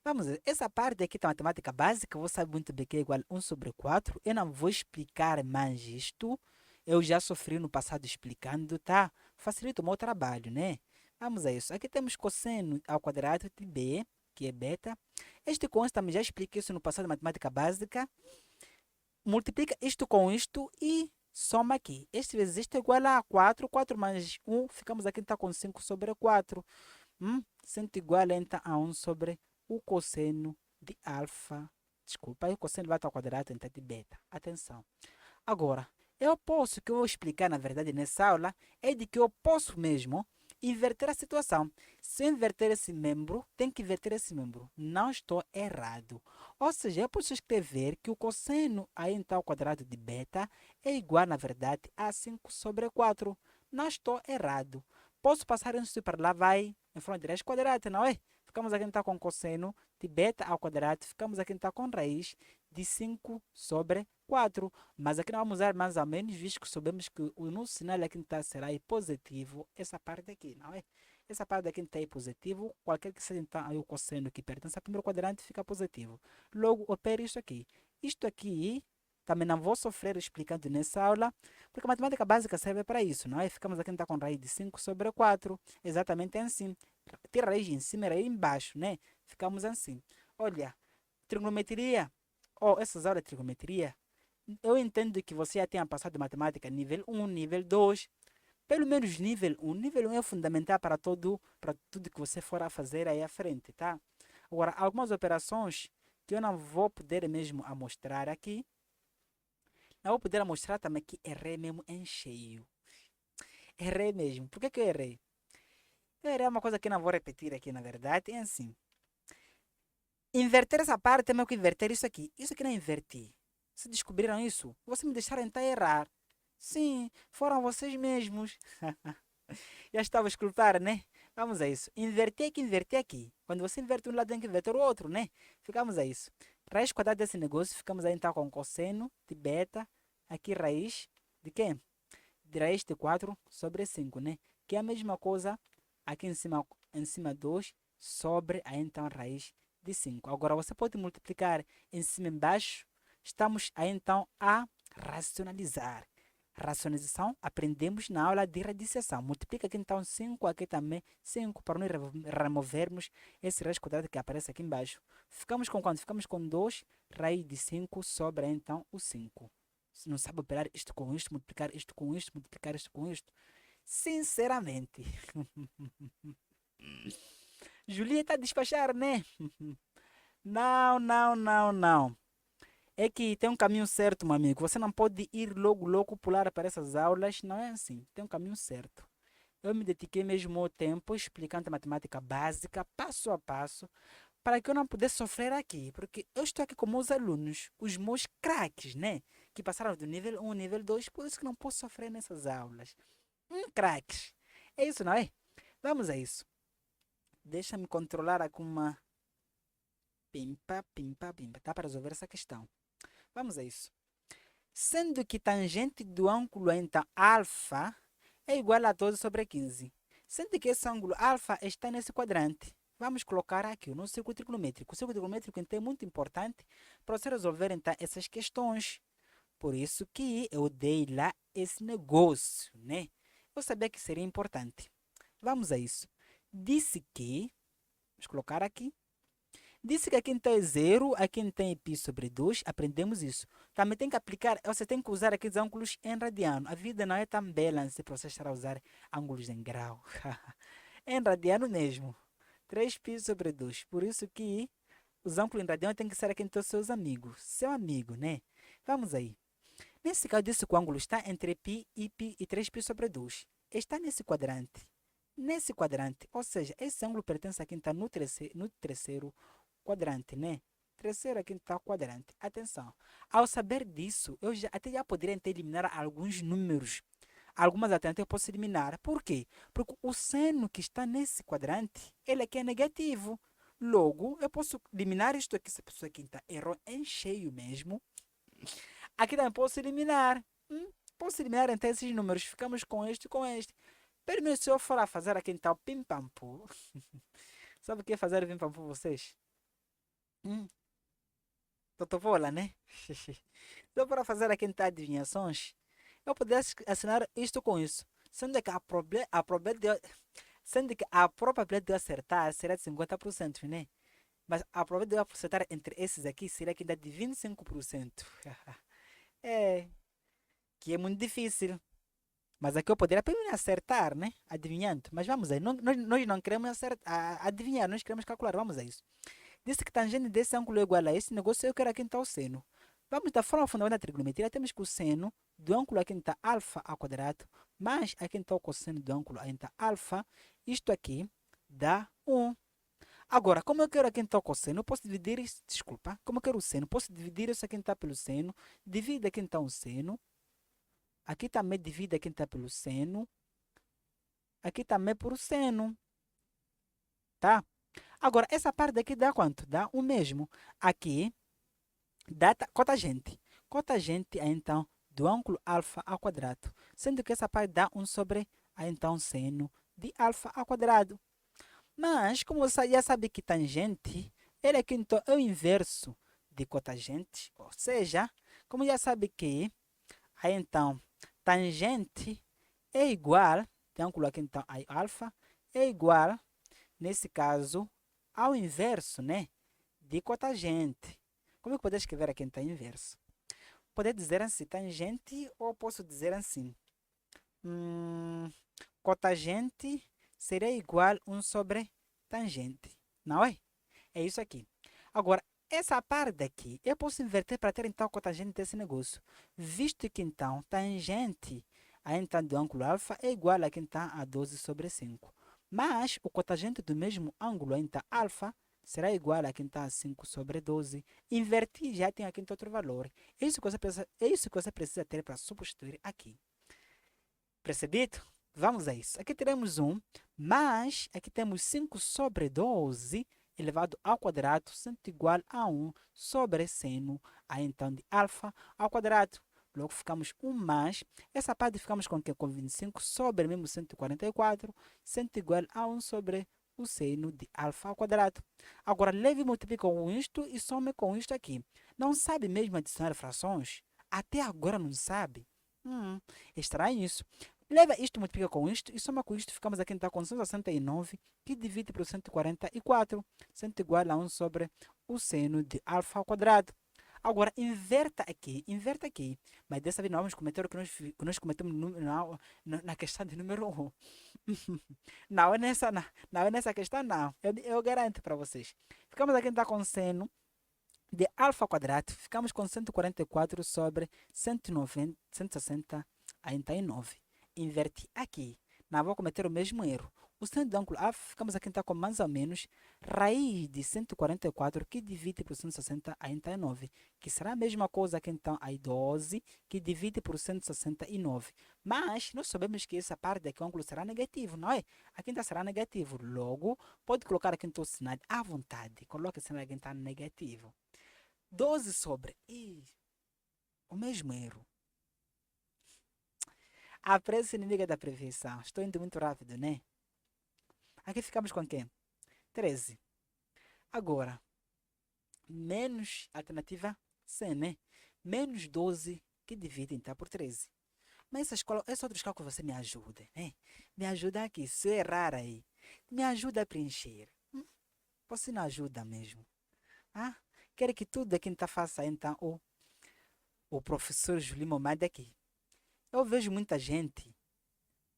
Vamos ver, essa parte aqui da matemática básica, você sabe muito bem que é igual a 1 sobre 4. Eu não vou explicar mais isto. Eu já sofri no passado explicando, tá? Facilita o meu trabalho, né? Vamos a isso. Aqui temos cosseno ao quadrado de B, que é beta. Este com este também já expliquei isso no passado de matemática básica. Multiplica isto com isto e soma aqui. Este vezes isto é igual a 4. 4 mais 1, ficamos aqui então com 5 sobre 4. Sendo igual então a 1 sobre o cosseno de alfa. Desculpa, aí o cosseno vai ao quadrado então de beta. Atenção. Agora, o que eu vou explicar na verdade nessa aula é de que eu posso mesmo inverter a situação. Se eu inverter esse membro, tem que inverter esse membro. Não estou errado. Ou seja, eu posso escrever que o cosseno aí então ao quadrado de beta é igual, na verdade, a 5 sobre 4. Não estou errado. Posso passar isso para lá, vai em forma de raiz quadrada, não é? Ficamos aqui então com cosseno de beta ao quadrado. Ficamos aqui então com raiz de 5 sobre 4. Mas aqui não vamos usar mais ou menos, visto que sabemos que o nosso sinal aqui está será aí positivo. Essa parte aqui, não é? Essa parte aqui está aí positivo. Qualquer que seja então aí o cosseno que pertence ao primeiro quadrante fica positivo. Logo, opere isto aqui. Isto aqui também não vou sofrer explicando nessa aula, porque a matemática básica serve para isso, não é? Ficamos aqui então com raiz de 5 sobre 4, exatamente assim. Ter raiz em cima e raiz embaixo, né? Ficamos assim. Olha, trigonometria, essas aulas de trigonometria, eu entendo que você já tenha passado de matemática nível 1, nível 2, pelo menos nível 1. Nível 1 é fundamental para tudo que você for a fazer aí à frente, tá? Agora, algumas operações que eu não vou poder mesmo mostrar aqui, não vou poder mostrar também que errei mesmo em cheio. Errei mesmo. Por que eu errei? Eu errei uma coisa que não vou repetir aqui, na verdade, é assim. Inverter essa parte é meio que inverter isso aqui. Isso aqui não inverti. Se descobriram isso, vocês me deixaram então errar. Sim, foram vocês mesmos. Já estava a esculpar, né? Vamos a isso. Inverter aqui, inverter aqui. Quando você inverte um lado, tem que inverter o outro, né? Ficamos a isso. Raiz quadrada desse negócio, ficamos aí então com cosseno de beta. Aqui raiz de quê? De raiz de 4 sobre 5, né? Que é a mesma coisa aqui em cima 2 sobre a então raiz de 5. Agora você pode multiplicar em cima e embaixo. Estamos aí então a racionalizar. Racionalização aprendemos na aula de radiciação. Multiplica aqui então 5, aqui também 5, para nós removermos esse raiz quadrado que aparece aqui embaixo. Ficamos com quanto? Ficamos com 2 raiz de 5 sobre então o 5. Se não sabe operar isto com isto, multiplicar isto com isto, multiplicar isto com isto. Sinceramente. Julieta a despachar, né? Não, não, não, não. É que tem um caminho certo, meu amigo. Você não pode ir logo, logo pular para essas aulas. Não é assim. Tem um caminho certo. Eu me dediquei mesmo ao tempo explicando a matemática básica, passo a passo, para que eu não pudesse sofrer aqui. Porque eu estou aqui com meus alunos, os meus craques, né? Que passaram do nível 1 ao nível 2, por isso que não posso sofrer nessas aulas. Craques. É isso, não é? Vamos a isso. Deixa-me controlar aqui uma pimpa, pimpa, pimpa. Tá para resolver essa questão. Vamos a isso. Sendo que tangente do ângulo então alfa é igual a 12 sobre 15. Sendo que esse ângulo alfa está nesse quadrante. Vamos colocar aqui no círculo trigonométrico. O círculo trigonométrico então, é muito importante para você resolver então, essas questões. Por isso que eu dei lá esse negócio, né? Eu sabia que seria importante. Vamos a isso. Disse que, vamos colocar aqui, Disse que aqui então é 0, aqui então é π sobre 2, aprendemos isso. Também tem que aplicar, você tem que usar aqui os ângulos em radiano. A vida não é tão bela se você estar a usar ângulos em grau. Em radiano mesmo. 3π sobre 2. Por isso que os ângulos em radiano tem que ser aqui então seus amigos. Seu amigo, né? Vamos aí. Nesse caso, disse que o ângulo está entre π e 3π sobre 2. Está nesse quadrante. Nesse quadrante, ou seja, esse ângulo pertence a quem está no terceiro quadrante, né? Terceiro aqui está quadrante. Atenção. Ao saber disso, eu até já poderia então eliminar alguns números. Algumas alternativas eu posso eliminar. Por quê? Porque o seno que está nesse quadrante, ele aqui é negativo. Logo, eu posso eliminar isto aqui, se a pessoa aqui está errou em cheio mesmo. Aqui também posso eliminar. Posso eliminar então esses números. Ficamos com este e com este. Primeiro, se eu for a fazer aqui então pim-pam-pu. Sabe o que é fazer pim-pam-pu vocês? Totobola, né? Só para fazer aqui então adivinhações, eu pudesse assinar isto com isso. Sendo que sendo que a probabilidade de eu acertar seria de 50%, né? Mas a probabilidade de eu acertar entre esses aqui seria que dá de 25%. É, que é muito difícil. Mas aqui eu poderia pelo menos acertar, né? Adivinhando. Mas vamos aí. Nós não queremos adivinhar, nós queremos calcular. Vamos a isso. Disse que tangente desse ângulo é igual a esse negócio, eu quero aqui então o seno. Vamos da forma fundamental da trigonometria, temos que o seno do ângulo aqui está alfa ao quadrado, mais aqui está o cosseno do ângulo aqui está alfa, isto aqui dá 1. Agora, como eu quero aqui então o cosseno, eu posso dividir isso, desculpa, como eu quero o seno, posso dividir isso aqui então pelo seno, divide aqui então o seno, aqui também divide aqui então pelo seno, aqui também por seno, tá? Agora, essa parte daqui dá quanto? Dá o mesmo. Aqui dá cotagente. Cotagente é então do ângulo alfa ao quadrado. Sendo que essa parte dá 1 sobre a então seno de alfa ao quadrado. Mas, como você já sabe que tangente, ele aqui então é o inverso de cotagente. Ou seja, como já sabe que, aí então, tangente é igual, de ângulo aqui então a alfa, é igual, nesse caso, ao inverso, né, de cotagente. Como é que eu posso escrever aqui então inverso? Poder dizer assim, tangente, ou posso dizer assim, cotagente seria igual a 1 sobre tangente, não é? É isso aqui. Agora, essa parte aqui, eu posso inverter para ter então a cotagente desse negócio. Visto que então, tangente a então do ângulo alfa é igual a então a 12 sobre 5. Mas o cotagente do mesmo ângulo então alfa será igual a quinta a 5 sobre 12. Invertir já tem aqui outro valor. É isso que você precisa ter para substituir aqui. Percebido? Vamos a isso. Aqui teremos 1, mas aqui temos 5 sobre 12 elevado ao quadrado, sendo igual a 1 sobre seno, a então de alfa ao quadrado. Logo ficamos 1 mais. Essa parte ficamos com o quê? Com 25 sobre mesmo 144, sendo igual a 1 sobre o seno de alfa ao quadrado. Agora, leve e multiplique com isto e some com isto aqui. Não sabe mesmo adicionar frações? Até agora não sabe? Estranho isso. Leva isto, multiplica com isto e soma com isto. Ficamos aqui então com 169 que divide por 144, sendo igual a 1 sobre o seno de alfa ao quadrado. Agora, inverta aqui. Mas dessa vez não vamos cometer o que nós cometemos na questão de número 1. Não é nessa questão, não. Eu garanto para vocês. Ficamos aqui então com seno de alfa ao quadrado. Ficamos com 144 sobre 190, 169. Inverte aqui. Não vou cometer o mesmo erro. O seno do ângulo A, ficamos aqui então com mais ou menos raiz de 144 que divide por 169, que será a mesma coisa aqui então a 12 que divide por 169. Mas nós sabemos que essa parte aqui o ângulo será negativo, não é? Aqui então será negativo. Logo, pode colocar aqui então o sinal à vontade. Coloque o sinal aqui então negativo. 12 sobre... o mesmo erro. A pressa inimiga da prevenção. Estou indo muito rápido, né? Aqui ficamos com quem? 13. Agora, menos alternativa C, né? Menos 12 que divide então por 13. Mas esse outro cálculo você me ajuda, né? Me ajuda aqui. Se eu errar aí, me ajuda a preencher. Você não ajuda mesmo. Ah, quero que tudo aqui está faça então o professor Julie Momad aqui. Eu vejo muita gente,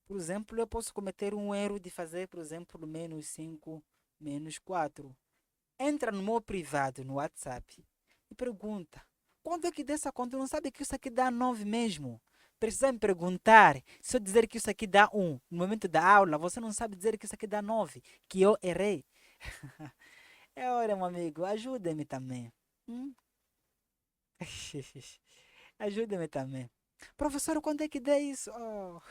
por exemplo, eu posso cometer um erro de fazer, por exemplo, menos 5 menos 4. Entra no meu privado, no WhatsApp, e pergunta, quando é que dessa conta? Não sabe que isso aqui dá 9 mesmo? Precisa me perguntar, se eu dizer que isso aqui dá 1, no momento da aula, você não sabe dizer que isso aqui dá 9, que eu errei. É hora, meu amigo, ajuda-me também. Hum? Ajuda-me também. Professor, quando é que dá isso? Oh,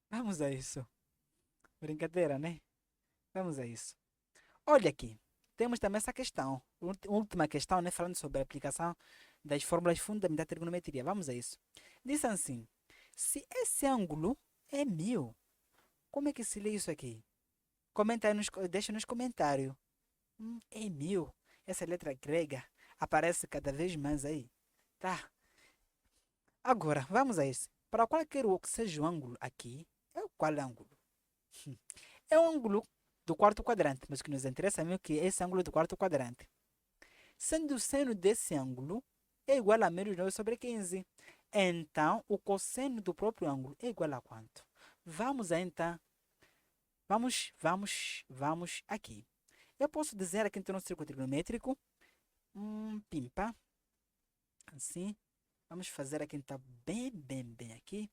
vamos a isso. Brincadeira, né? Vamos a isso. Olha aqui, temos também essa questão. Última questão, né? Falando sobre a aplicação das fórmulas fundamentais da trigonometria. Vamos a isso. Diz assim: se esse ângulo é 1000, como é que se lê isso aqui? Comenta aí deixa nos comentários. É 1000. Essa letra grega aparece cada vez mais aí. Tá? Agora, vamos a isso. Para qualquer o que seja o ângulo aqui, é o qual ângulo? É o ângulo do quarto quadrante, mas o que nos interessa é que esse ângulo do quarto quadrante. Sendo o seno desse ângulo é igual a menos 9 sobre 15. Então, o cosseno do próprio ângulo é igual a quanto? Vamos então, vamos aqui. Eu posso dizer aqui então no círculo trigonométrico, pimpa, assim. Vamos fazer aqui então bem aqui.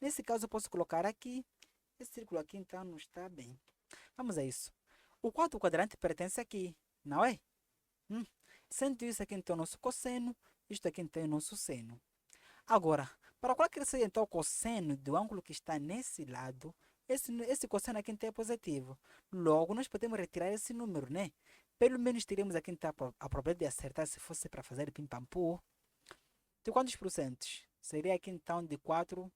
Nesse caso, eu posso colocar aqui. Esse círculo aqui então não está bem. Vamos a isso. O quarto quadrante pertence aqui, não é? Hum. Sendo isso aqui então nosso cosseno, isto aqui então é nosso seno. Agora, para qual que seja então o cosseno do ângulo que está nesse lado, esse cosseno aqui então é positivo. Logo, nós podemos retirar esse número, né? Pelo menos teríamos aqui então a probabilidade de acertar se fosse para fazer pim-pam-pum. De quantos porcentos? Seria aqui então de 4,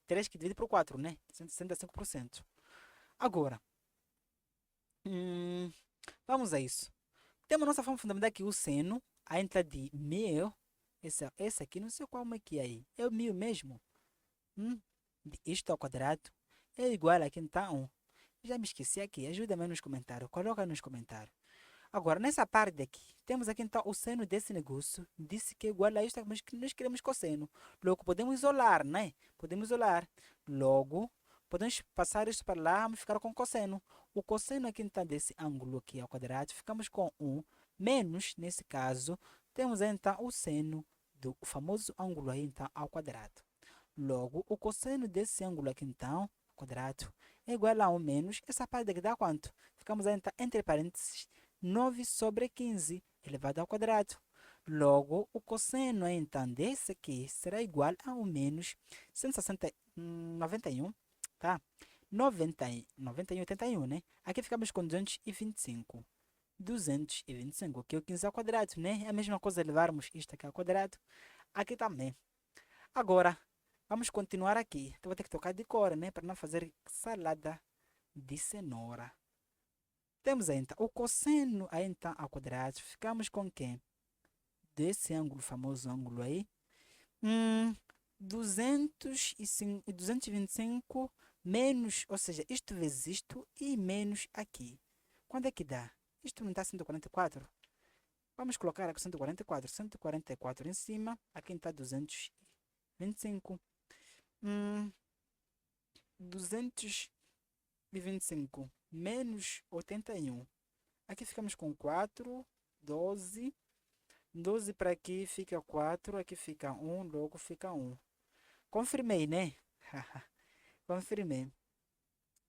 3 que divide por 4, né? 165%. Agora, vamos a isso. Temos nossa forma fundamental aqui, o seno, a entrada de 1000. Esse aqui, não sei qual é que é aí. É o 1000 mesmo. Isto ao quadrado é igual a quem está 1. Já me esqueci aqui. Ajuda-me nos comentários. Coloca nos comentários. Agora, nessa parte aqui, temos aqui então o seno desse negócio. Disse que é igual a isto, mas que nós queremos cosseno. Logo, podemos isolar, né? Podemos isolar. Logo, podemos passar isso para lá, vamos ficar com cosseno. O cosseno aqui então desse ângulo aqui ao quadrado, ficamos com 1 menos, nesse caso, temos então o seno do famoso ângulo aí então ao quadrado. Logo, o cosseno desse ângulo aqui então, quadrado, é igual a 1 menos, essa parte aqui dá quanto? Ficamos então, entre parênteses, 9 sobre 15 elevado ao quadrado. Logo, o cosseno então desse aqui será igual a 1 menos 191, tá? 91, 81, né? Aqui ficamos com 225. 225, que é o 15 ao quadrado, né? É a mesma coisa levarmos isto aqui ao quadrado. Aqui também. Agora, vamos continuar aqui. Então, vou ter que tocar de cor, né? Para não fazer salada de cenoura. Temos então o cosseno aí, então, ao quadrado. Ficamos com quem? Desse ângulo, famoso ângulo aí. 225 menos, ou seja, isto vezes isto e menos aqui. Quando é que dá? Isto não dá 144? Vamos colocar aqui 144. 144 em cima. Aqui está 225. 225 menos 81. Aqui ficamos com 4, 12. 12 para aqui fica 4, aqui fica 1, logo fica 1. Confirmei, né? Confirmei.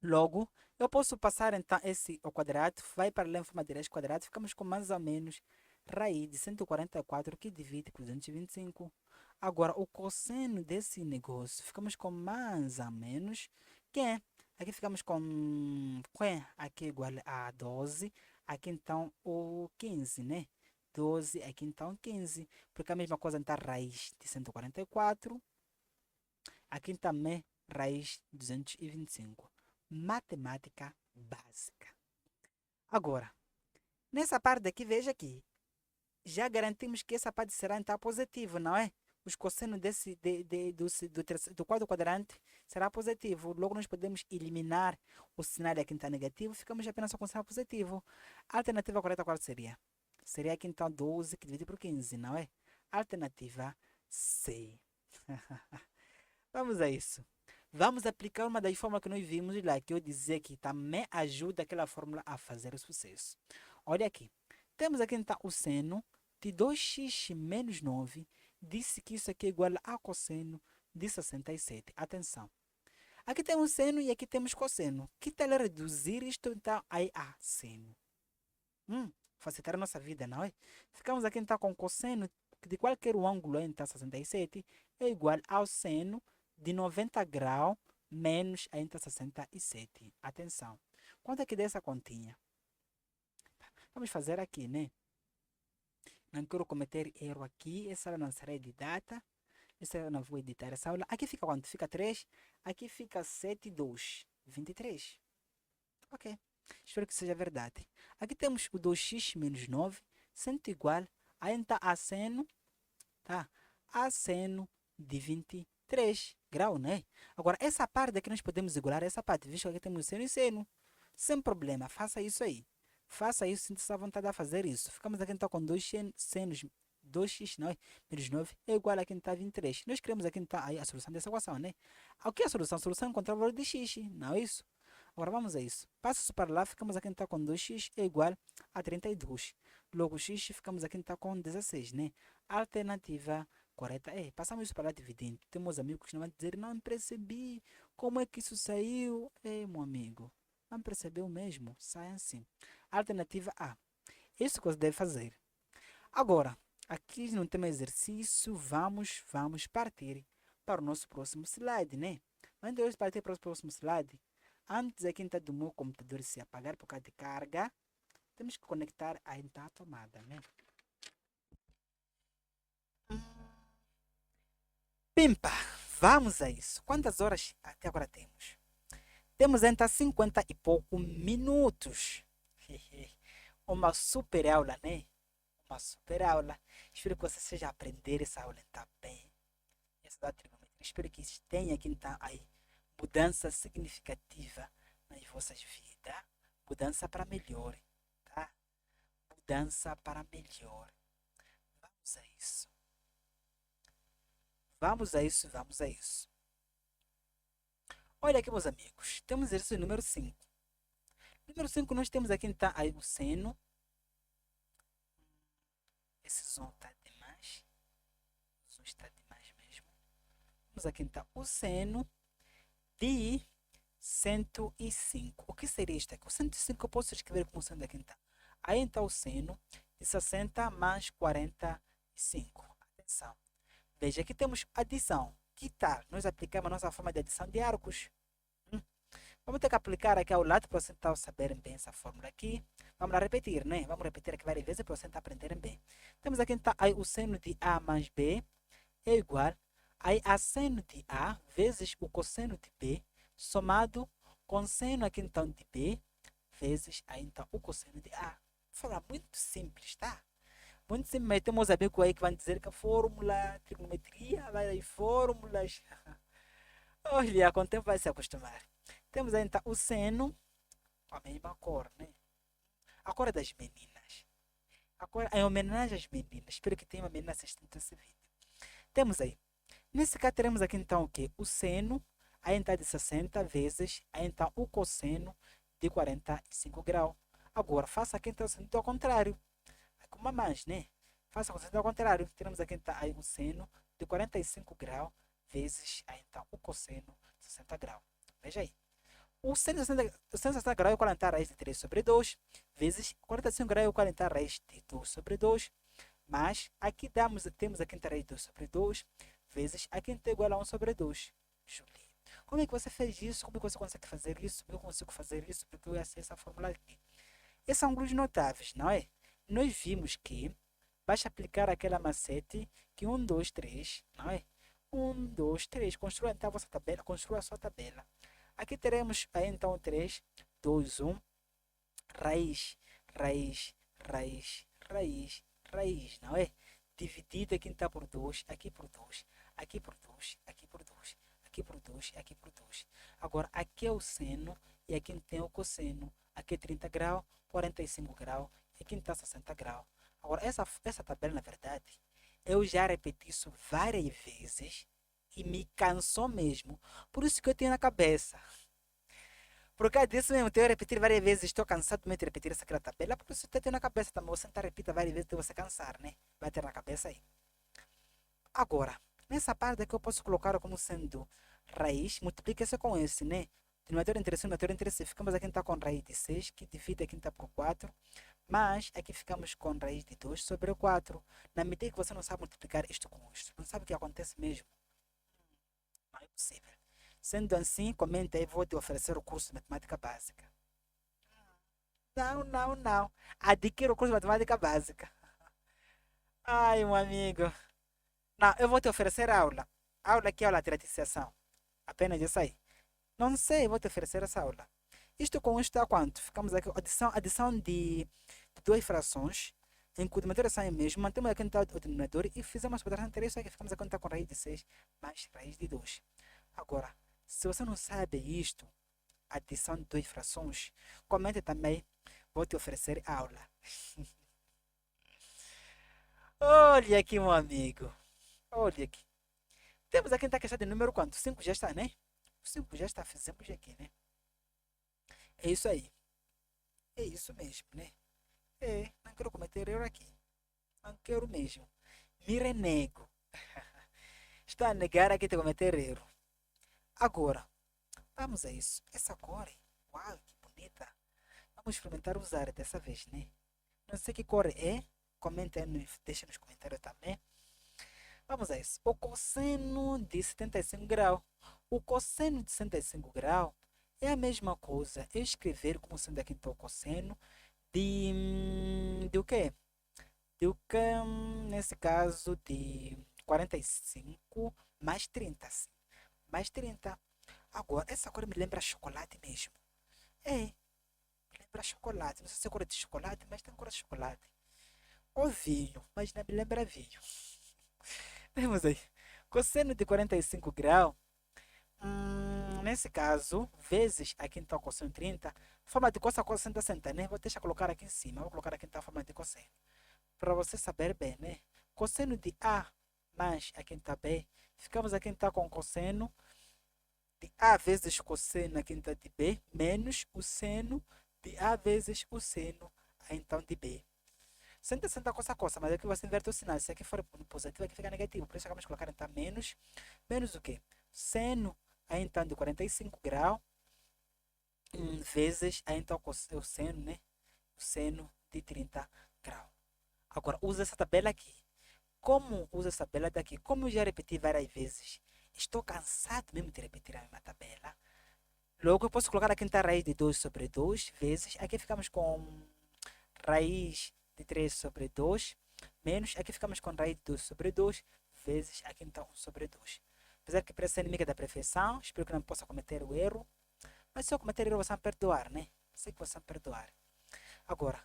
Logo, eu posso passar então esse ao quadrado, vai para lá em forma de raiz quadrada, ficamos com mais ou menos raiz de 144 que divide por 225. Agora, o cosseno desse negócio, ficamos com mais ou menos, que é, aqui ficamos com, aqui igual a 12, aqui então o 15, né? 12, aqui então 15, porque a mesma coisa está raiz de 144, aqui também raiz de 225. Matemática básica. Agora, nessa parte aqui, veja aqui, já garantimos que essa parte será então positiva, não é? os cossenos do quarto quadrante será positivo. Logo, nós podemos eliminar o sinal aqui está negativo, ficamos apenas com o sinal positivo. A alternativa correta qual seria? Seria aqui então 12 que divide por 15, não é? Alternativa C. Vamos a isso. Vamos aplicar uma das fórmulas que nós vimos lá, que eu dizia que também ajuda aquela fórmula a fazer o sucesso. Olha aqui. Temos aqui então o seno de 2x menos 9. Disse que isso aqui é igual a cosseno de 67. Atenção. Aqui temos seno e aqui temos cosseno. Que tal reduzir isto então aí a seno? Facilitar a nossa vida, não é? Ficamos aqui então com cosseno de qualquer ângulo entre 67 é igual ao seno de 90 graus menos entre 67. Atenção. Quanto é que dá essa continha? Vamos fazer aqui, né? Não quero cometer erro aqui. Essa aula não será editada. Essa eu não vou editar essa aula. Aqui fica quanto? Fica 3. Aqui fica 7, 2. 23. Ok. Espero que seja verdade. Aqui temos o 2x menos 9, sendo igual a então a seno, tá? A seno de 23 graus, né? Agora, essa parte aqui nós podemos igualar essa parte, visto que aqui temos seno e seno. Sem problema, faça isso aí. Faça isso, sinta-se à vontade a fazer isso. Ficamos aqui então com 2 senos, 2x não é? Menos 9 é igual a quem está 23. Nós queremos aqui então a solução dessa equação, né? O que é a solução? A solução é encontrar o valor de x, não é isso? Agora vamos a isso. Passa isso para lá, ficamos aqui então com 2x é igual a 32. Logo, x ficamos aqui então com 16, né? A alternativa correta é, passamos isso para lá dividindo. Temos amigos que não vão dizer, não percebi como é que isso saiu. Meu amigo, não percebeu mesmo? Sai assim. Alternativa A. Isso que você deve fazer. Agora, aqui não tem mais exercício, vamos partir para o nosso próximo slide, né? Antes de partir para o próximo slide, antes aqui então do meu computador se apagar por causa de carga, temos que conectar a então a tomada, né? Pimpa, vamos a isso. Quantas horas até agora temos? Temos então 50 e pouco minutos. Uma super aula, né? Uma super aula. Espero que você seja aprender essa aula então bem. Essa trigonometria. Espero que tenha aqui então aí mudança significativa nas vossas vidas. Mudança para melhor, tá? Mudança para melhor. Vamos a isso. Vamos a isso, vamos a isso. Olha aqui, meus amigos. Temos exercício número 5. Número 5, nós temos aqui então aí o seno. Esse som está demais. O som está demais mesmo. Temos aqui então o seno de 105. O que seria isto aqui? O 105 eu posso escrever como sendo aqui então. Aí então o seno de 60 mais 45. Atenção. Veja, aqui temos adição. Que tal? Nós aplicamos a nossa forma de adição de arcos. Vamos ter que aplicar aqui ao lado para vocês então saberem bem essa fórmula aqui. Vamos lá repetir, né? Vamos repetir aqui várias vezes para vocês aprenderem bem. Temos aqui então aí, o seno de A mais B é igual a seno de A vezes o cosseno de B somado com seno aqui então de B vezes aí então o cosseno de A. Fórmula muito simples, tá? Muito simples, mas temos amigos aí que vão dizer que a fórmula, trigonometria, várias fórmulas. Olha, com o tempo vai se acostumar. Temos aí então o seno, a mesma cor, né? A cor é das meninas. A cor é em homenagem às meninas. Espero que tenha uma menina assistindo esse vídeo. Temos aí. Nesse caso, teremos aqui então o que? O seno, aí então de 60 vezes, aí então o cosseno de 45 graus. Agora, faça aqui então o sentido ao contrário. Como a mais, né? Faça o sentido ao contrário. Teremos aqui então aí o seno de 45 graus vezes, aí então o cosseno de 60 graus. Veja aí. O 160 graus é 40 raiz de 3 sobre 2, vezes 45 graus é 40 raiz de 2 sobre 2, mas aqui temos aqui raiz de 2 sobre 2, vezes aqui é igual a 1 sobre 2. Julie, como é que você fez isso? Como é que você consegue fazer isso? Como eu consigo fazer isso? Porque eu sei essa fórmula aqui. Esses são ângulos notáveis, não é? Nós vimos que basta aplicar aquela macete que 1, 2, 3, não é? 1, 2, 3. Construa então a vossa tabela, construa a sua tabela. Aqui teremos aí então 3, 2, 1, raiz, raiz, raiz, raiz, raiz, não é? dividido aqui está por 2, aqui por 2, aqui por 2, aqui por 2, aqui por 2, aqui por 2. Agora, aqui é o seno e aqui tem o cosseno. Aqui é 30 graus, 45 graus, e aqui está 60 graus. Agora, essa tabela, na verdade, eu já repeti isso várias vezes e me cansou mesmo. Por isso que eu tenho na cabeça. Por causa disso mesmo, tenho repetir várias vezes. Estou cansado mesmo de repetir essa tabela. Por isso eu tenho na cabeça também. Você não repita várias vezes até você cansar, né? Vai ter na cabeça aí. Agora, nessa parte aqui eu posso colocar como sendo raiz. Multiplica isso com esse, né? Denominador entre si, denominador entre si. Ficamos aqui então com raiz de 6, que divide aqui então por 4. Mas aqui ficamos com raiz de 2 sobre o 4. Na medida que você não sabe multiplicar isto com isto, não sabe o que acontece mesmo. Não é possível. Sendo assim, comenta aí, vou te oferecer o curso de matemática básica. Não, não, não. Adquira o curso de matemática básica. Ai, meu amigo. Não, eu vou te oferecer aula. Aula aqui é aula de tratização. Apenas isso aí. Não sei, vou te oferecer essa aula. Isto com isto dá quanto? Ficamos aqui, adição de duas frações, em que o denominador é o mesmo, mantemos aqui então o denominador e fizemos a subtração entre isso aqui, ficamos a contar com raiz de 6 mais raiz de 2. Agora, se você não sabe isto, adição de duas frações, comente também, vou te oferecer aula. Olha aqui, meu amigo. Olha aqui. Temos aqui então a questão de número quanto? 5 já está, né? O 5 já está, fizemos aqui, né? É isso aí. É isso mesmo, né? É, não quero cometer erro aqui. Não quero mesmo. Me renego. Estou a negar aqui de cometer erro. Agora, vamos a isso. Essa cor, uau, que bonita. Vamos experimentar usar dessa vez, né? Não sei que cor é. Comenta aí, deixa nos comentários também. Vamos a isso. O cosseno de 75 graus. O cosseno de 65 graus é a mesma coisa. Eu escrever como sendo aqui então o cosseno de o quê? De o que, nesse caso, de 45 mais 30. Sim. Mais 30. Agora, essa cor me lembra chocolate mesmo. É, me lembra chocolate. Não sei se é cor de chocolate, mas tem cor de chocolate. Ou vinho, mas não me lembra vinho. Vamos aí. Cosseno de 45 graus. Nesse caso, vezes aqui então cosseno 30. Forma de cosseno 60, né? Vou deixar colocar aqui em cima. Vou colocar aqui então a forma de cosseno. Para você saber bem, né? Cosseno de A mais aqui está B. Ficamos aqui então com cosseno de A vezes cosseno aqui então de B menos o seno de A vezes o seno então de B. 160 coça, mas aqui você inverte o sinal. Se aqui for positivo, aqui fica negativo. Por isso vamos colocar então menos. Menos o quê? Seno aí então de 45 graus vezes aí então o seno, né? O seno de 30 graus. Agora, usa essa tabela aqui. Como usa essa tabela daqui? Como eu já repeti várias vezes, estou cansado mesmo de repetir a mesma tabela. Logo, eu posso colocar aqui então a raiz de 2 sobre 2 vezes. Aqui ficamos com raiz de 3 sobre 2 menos. Aqui ficamos com raiz de 2 sobre 2 vezes aqui então 1 sobre 2. Apesar que parece inimiga da perfeição, espero que não possa cometer o erro. Mas se eu cometer erro, você vai perdoar, né? Sei que você vai perdoar. Agora,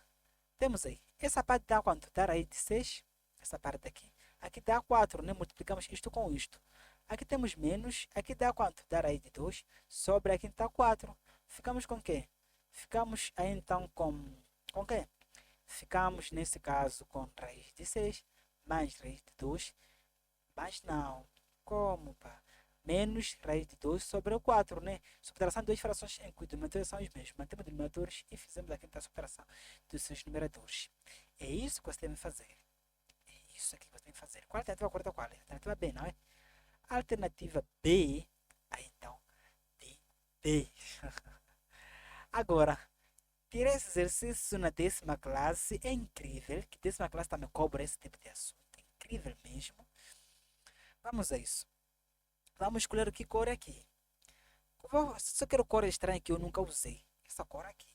temos aí. Essa parte dá quanto? Dá raiz de 6. Essa parte aqui. Aqui dá 4, né? Multiplicamos isto com isto. Aqui temos menos. Aqui dá quanto? Dá raiz de 2. Sobre aqui está 4. Ficamos com o quê? Ficamos aí então com o quê? Ficamos nesse caso com raiz de 6 mais raiz de 2. Mas não. Como, pá? Menos raiz de 2 sobre o 4, né? Subtração de duas frações em que os denominadores são os mesmos. Mantemos os denominadores e fizemos aqui então a subtração dos seus numeradores. É isso que você deve fazer. É isso aqui que você tem que fazer. Qual a alternativa correta? Qual? A alternativa B, não é? A alternativa B, aí então, de D. Agora, tirar esse exercício na 10ª classe é incrível. Que 10ª classe também cobra esse tipo de assunto. É incrível mesmo. Vamos a isso. Vamos escolher que cor é aqui. Só quero cor estranha que eu nunca usei. Essa cor aqui.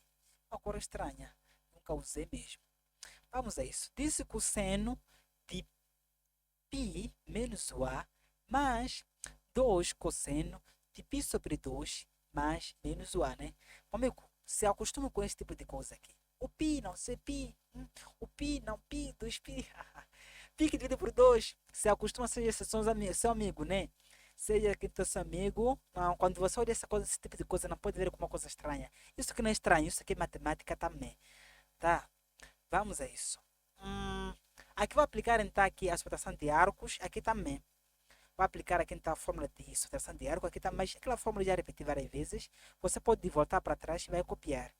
Uma cor estranha. Nunca usei mesmo. Vamos a isso. Disse que o seno de π menos o A mais 2 cosseno de π sobre 2 mais menos o A, né? Amigo, se acostuma com esse tipo de coisa aqui. O π não ser π. O π não π, 2π. Pi que divide por 2. Se acostuma a ser seu amigo, né? Seja que teu seu amigo, quando você olha essa coisa, esse tipo de coisa, não pode ver como uma coisa estranha. Isso que não é estranho, isso aqui é matemática também. Tá? Vamos a isso. Aqui vou aplicar então aqui a subtração de arcos, aqui também. Vou aplicar aqui então a fórmula de subtração de arco, aqui também, mas aquela fórmula já repeti várias vezes. Você pode voltar para trás e vai copiar.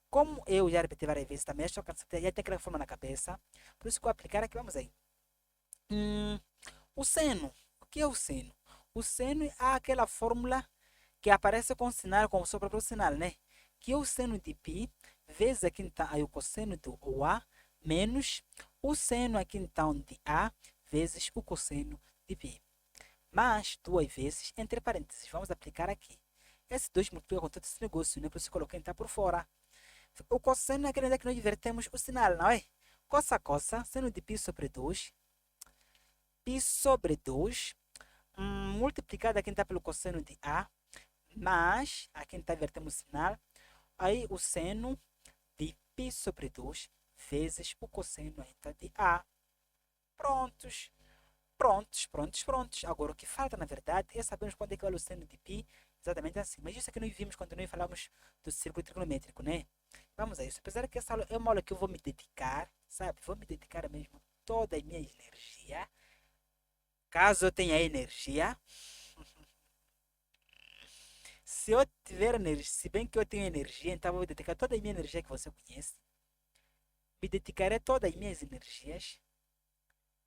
Como eu já repeti várias vezes também, estou cansado, já tem aquela fórmula na cabeça. Por isso que eu vou aplicar aqui, vamos aí. O seno. O que é o seno? O seno é aquela fórmula que aparece com o sinal, com o seu próprio sinal, né? Que é o seno de π, vezes aqui então aí o cosseno do A, menos o seno aqui então de A, vezes o cosseno de π. Mais duas vezes, entre parênteses, vamos aplicar aqui. Esse 2 multiplica com todo esse negócio, né? Por isso eu coloquei então por fora. O cosseno é aquele onde é que nós invertemos o sinal, não é? Cossa, cossa, seno de π sobre 2. Π sobre 2, multiplicado aqui está pelo cosseno de A, mais, aqui está invertemos o sinal, aí o seno de π sobre 2 vezes o cosseno então, de A. Prontos. Prontos, prontos, prontos. Agora, o que falta, na verdade, é sabermos quando é que vale o seno de π, exatamente assim. Mas isso aqui nós vimos quando nós falamos do círculo trigonométrico, né? Vamos a isso. Apesar que essa aula é uma aula que eu vou me dedicar, sabe? Vou me dedicar mesmo toda a minha energia. Caso eu tenha energia. Se eu tiver energia, se bem que eu tenho energia, então eu vou dedicar toda a minha energia que você conhece. Me dedicarei todas as minhas energias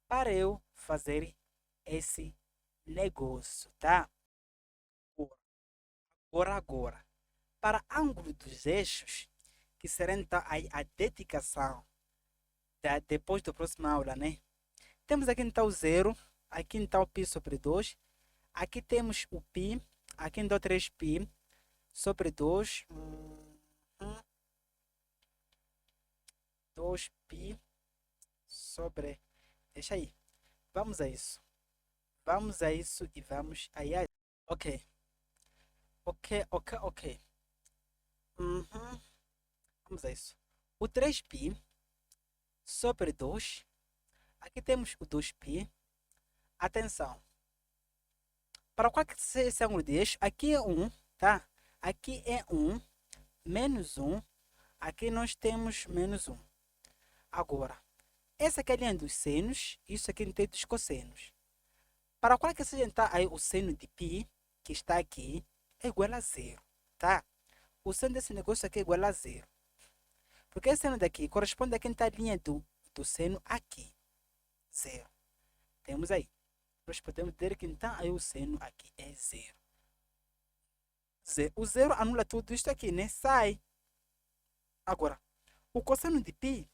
para eu fazer esse negócio, tá? Agora. Para ângulo dos eixos, que será então a dedicação depois da próxima aula, né? Temos aqui então o zero, aqui então o π sobre 2, aqui temos o π, aqui então 3π sobre 2, 2π sobre, deixa aí, vamos a isso. Vamos a isso e vamos aí. Ok. Vamos a isso. O 3π sobre 2. Aqui temos o 2π. Atenção. Para qual que seja esse ângulo de eixo, aqui é 1, tá? Aqui é 1, menos 1. Aqui nós temos menos 1. Agora, essa aqui é a linha dos senos, isso aqui tem dos cossenos. Para qual que seja então aí o seno de π, que está aqui, é igual a 0, tá? O seno desse negócio aqui é igual a 0. Porque esse seno daqui corresponde a quem está a linha do seno aqui. 0. Temos aí. Nós podemos dizer que então aí o seno aqui é 0. O 0 anula tudo isto aqui, né? Sai. Agora, o cosseno de π,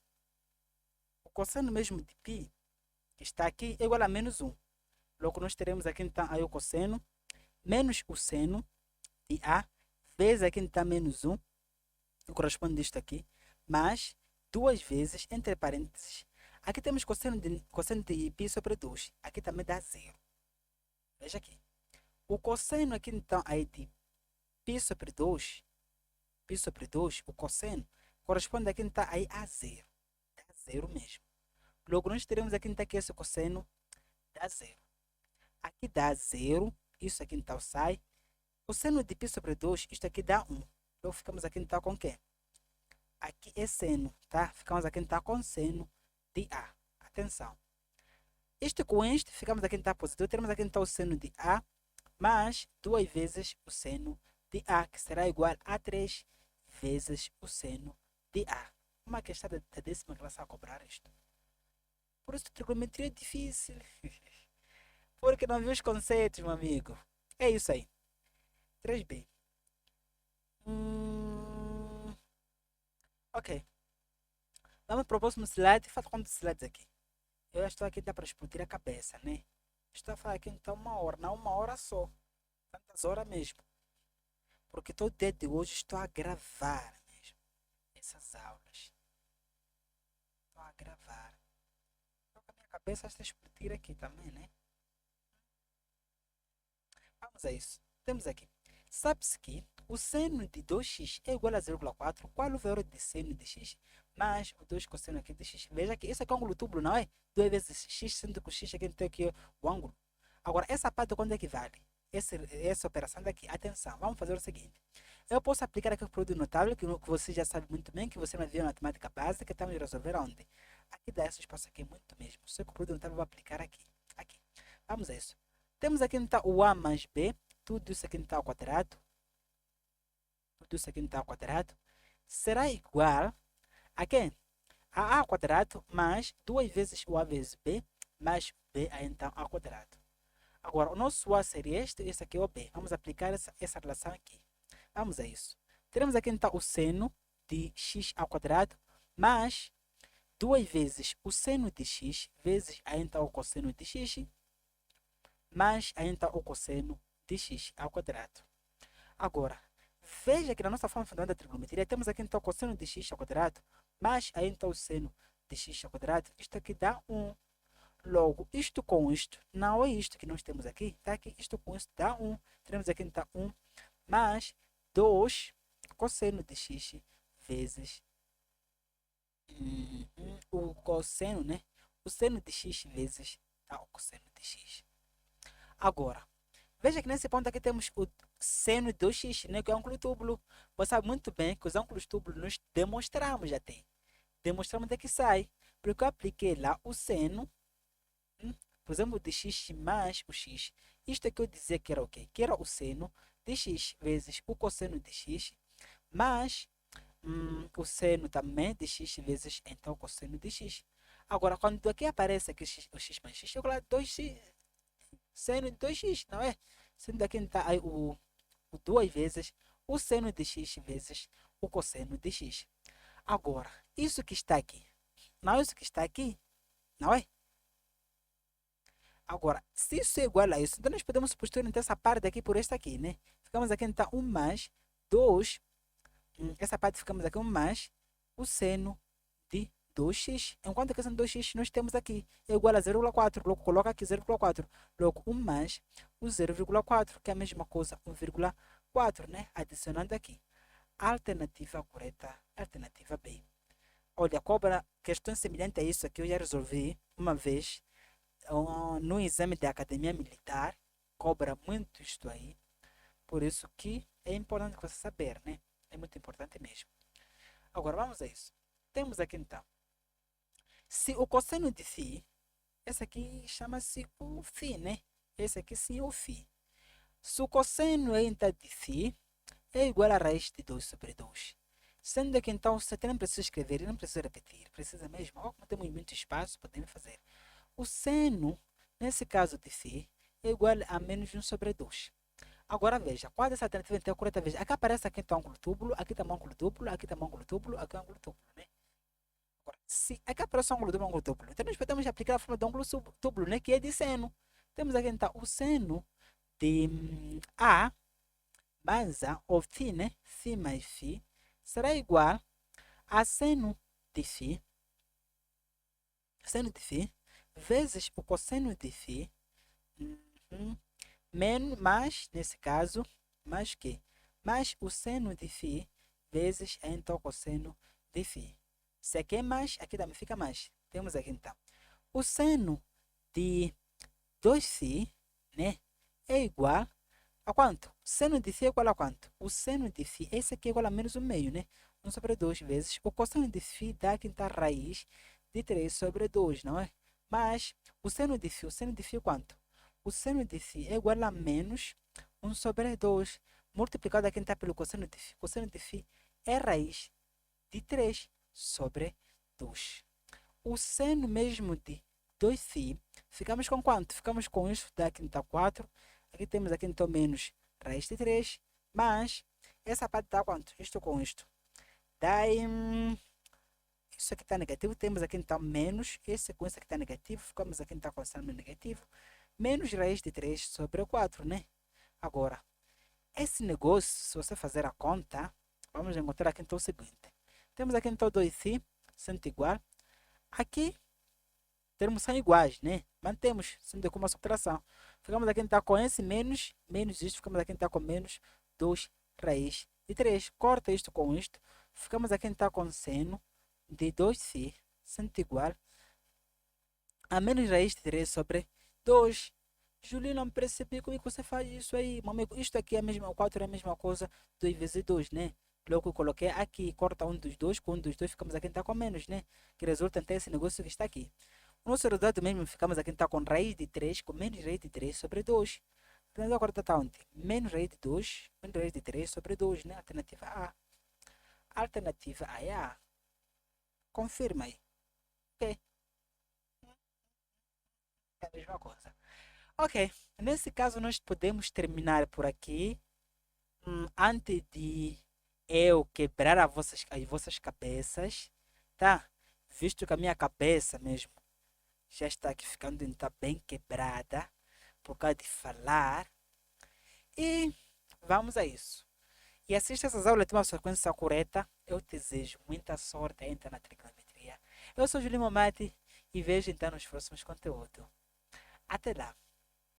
o cosseno mesmo de π, que está aqui, é igual a menos 1. Logo, nós teremos aqui então aí o cosseno menos o seno de A, vezes aqui então menos 1, que corresponde a isto aqui, mais duas vezes, entre parênteses. Aqui temos cosseno de π sobre 2. Aqui também dá 0. Veja aqui. O cosseno aqui então aí de π sobre 2, o cosseno, corresponde aqui então aí a 0. Dá 0 mesmo. Logo, nós teremos aqui então que esse cosseno dá 0. Aqui dá 0. Isso aqui então sai. O seno de π sobre 2, isto aqui dá 1. Então, ficamos aqui então com o quê? Aqui é seno, tá? Ficamos aqui então com seno de A. Atenção. Isto com este, ficamos aqui então positivo. Temos aqui então o seno de A, mais 2 vezes o seno de A, que será igual a 3 vezes o seno de A. Uma questão da décima classe a cobrar isto. Por isso, trigonometria é difícil. Porque não viu os conceitos, meu amigo. É isso aí. 3b. Ok. Vamos para o próximo slide. Faço quantos slides aqui? Eu já estou aqui, dá para explodir a cabeça, né? Estou a falar aqui então 1 hora. Não 1 hora só. Tantas horas mesmo. Porque todo dia de hoje estou a gravar mesmo. Essas aulas. Estou a gravar. Estou com a minha cabeça está a explodir aqui também, né? Vamos a isso. Temos aqui. Sabe-se que o seno de 2x é igual a 0,4. Qual o valor de seno de x? mais o 2 cosseno aqui de x. Veja que isso aqui é um ângulo duplo, não é? 2 vezes x, sendo que o x aqui tem aqui o ângulo. Agora, essa parte quando é que vale? Essa operação daqui. Atenção, vamos fazer o seguinte. Eu posso aplicar aqui o produto notável, que você já sabe muito bem, que você não viu na matemática básica, que estamos a resolver onde? Aqui dá esse espaço aqui muito mesmo. Só que o produto notável eu vou aplicar aqui. Aqui. Vamos a isso. Temos aqui então o a mais b, tudo isso aqui então ao quadrado. Tudo isso aqui então ao quadrado. Será igual a quem? A ao quadrado mais 2 vezes o a vezes b, mais b então ao quadrado. Agora, o nosso a seria este, esse aqui é o b. Vamos aplicar essa relação aqui. Vamos a isso. Teremos aqui então o seno de x ao quadrado mais 2 vezes o seno de x vezes então o cosseno de x mais então o cosseno de x ao quadrado. Agora, veja que na nossa forma fundamental da trigonometria temos aqui então o cosseno de x ao quadrado mais então o seno de x ao quadrado. Isto aqui dá 1. Logo, isto com isto, não é isto que nós temos aqui, tá aqui, isto com isto dá 1. Teremos aqui então 1 mais 2 cosseno de x vezes o cosseno, né? O seno de x vezes o cosseno de x. Agora, veja que nesse ponto aqui temos o seno de 2x, né? Que é um ângulo duplo. Você sabe muito bem que os ângulos duplos nós demonstramos já tem. Demonstramos até que sai. Porque eu apliquei lá o seno, por exemplo, de x mais o x. Isto aqui eu dizia que era o quê? Que era o seno de x vezes o cosseno de x, mais o seno também de x vezes então o cosseno de x. Agora, quando aqui aparece aqui o x mais x, eu coloco 2x, seno de 2x, não é? Sendo aqui está aí o 2 vezes o seno de x vezes o cosseno de x. Agora, isso que está aqui, não é isso que está aqui, não é? Agora, se isso é igual a isso, então nós podemos substituir então, essa parte aqui por esta aqui, né? Ficamos aqui então 1 mais 2, essa parte ficamos aqui 1 mais o seno de 2x, enquanto que esse 2x nós temos aqui é igual a 0,4, logo coloca aqui 0,4, logo 1 mais o 0,4, que é a mesma coisa, 1,4, né? Adicionando aqui. Alternativa correta, alternativa B. Olha, cobra questão semelhante a isso aqui, eu já resolvi uma vez, no exame da Academia Militar, cobra muito isto aí, por isso que é importante você saber, né? É muito importante mesmo. Agora, vamos a isso. Temos aqui então, se o cosseno de φ, esse aqui chama-se o φ, né? Esse aqui sim é o φ. Se o cosseno então de φ é igual a raiz de 2 sobre 2. Sendo que então você não precisa escrever, não precisa repetir, precisa mesmo, como temos muito espaço, podemos fazer. O seno, nesse caso de φ, é igual a menos 1 sobre 2. Agora veja, qual dessa alternativa então é a correta? Veja, aqui aparece aqui então ângulo duplo, aqui também ângulo duplo, aqui também ângulo duplo, aqui ângulo duplo, né? Agora, se aqui aparece ângulo duplo, então nós podemos aplicar a forma do ângulo duplo, né? Que é de seno. Temos aqui então o seno de A mais A, ou φ, né? Φ mais φ, será igual a seno de φ, vezes o cosseno de φ, menos, mais, nesse caso, mais que? Mais o seno de φ vezes então o cosseno de φ. Se aqui é mais, aqui também fica mais. Temos aqui então. O seno de 2φ, né? É igual a quanto? Seno de φ é igual a quanto? O seno de φ, esse aqui é igual a menos 1 meio, né? 1 sobre 2 vezes o cosseno de φ dá aqui então a raiz de 3 sobre 2, não é? Mas o seno de φ é quanto? O seno de φ é igual a menos 1 sobre 2, multiplicado aqui então pelo cosseno de φ. Cosseno de φ é raiz de 3 sobre 2. O seno mesmo de 2φ, ficamos com quanto? Ficamos com isso daqui então 4. Aqui temos aqui então menos raiz de 3, mas essa parte dá quanto? Isto com isto. Dá isso aqui está negativo, temos aqui então menos, esse com esse aqui está negativo, ficamos aqui então com o seno negativo, menos raiz de 3 sobre 4, né? Agora, esse negócio, se você fazer a conta, vamos encontrar aqui então o seguinte. Temos aqui então 2φ, sendo igual. Aqui, termos são iguais, né? Mantemos, sendo com uma subtração. Ficamos aqui então com esse menos isto, ficamos aqui então com menos 2 raiz de 3. Corta isto com isto. Ficamos aqui então com seno de 2c sendo igual a menos raiz de 3 sobre 2. Julinho, não percebi como é que você faz isso aí. Meu amigo, isto aqui é a mesma, o 4 é a mesma coisa, 2 vezes 2, né? Logo eu coloquei aqui, corta um dos dois, com um dos dois ficamos aqui tá com menos, né? Que resulta em ter esse negócio que está aqui. O nosso resultado mesmo, ficamos aqui tá com raiz de 3, com menos raiz de 3 sobre 2. Então agora está onde? Menos raiz de 2, menos raiz de 3 sobre 2, né? Alternativa A. Alternativa A é A. Confirma aí. Ok, é a mesma coisa. Ok, nesse caso nós podemos terminar por aqui. Antes de eu quebrar as vossas cabeças, tá? Visto que a minha cabeça mesmo já está aqui ficando tá bem quebrada por causa de falar. E vamos a isso. E assista essas aulas de uma sequência correta. Eu desejo muita sorte ainda na trigonometria. Eu sou Julinho Momati e vejo então nos próximos conteúdos. Até lá!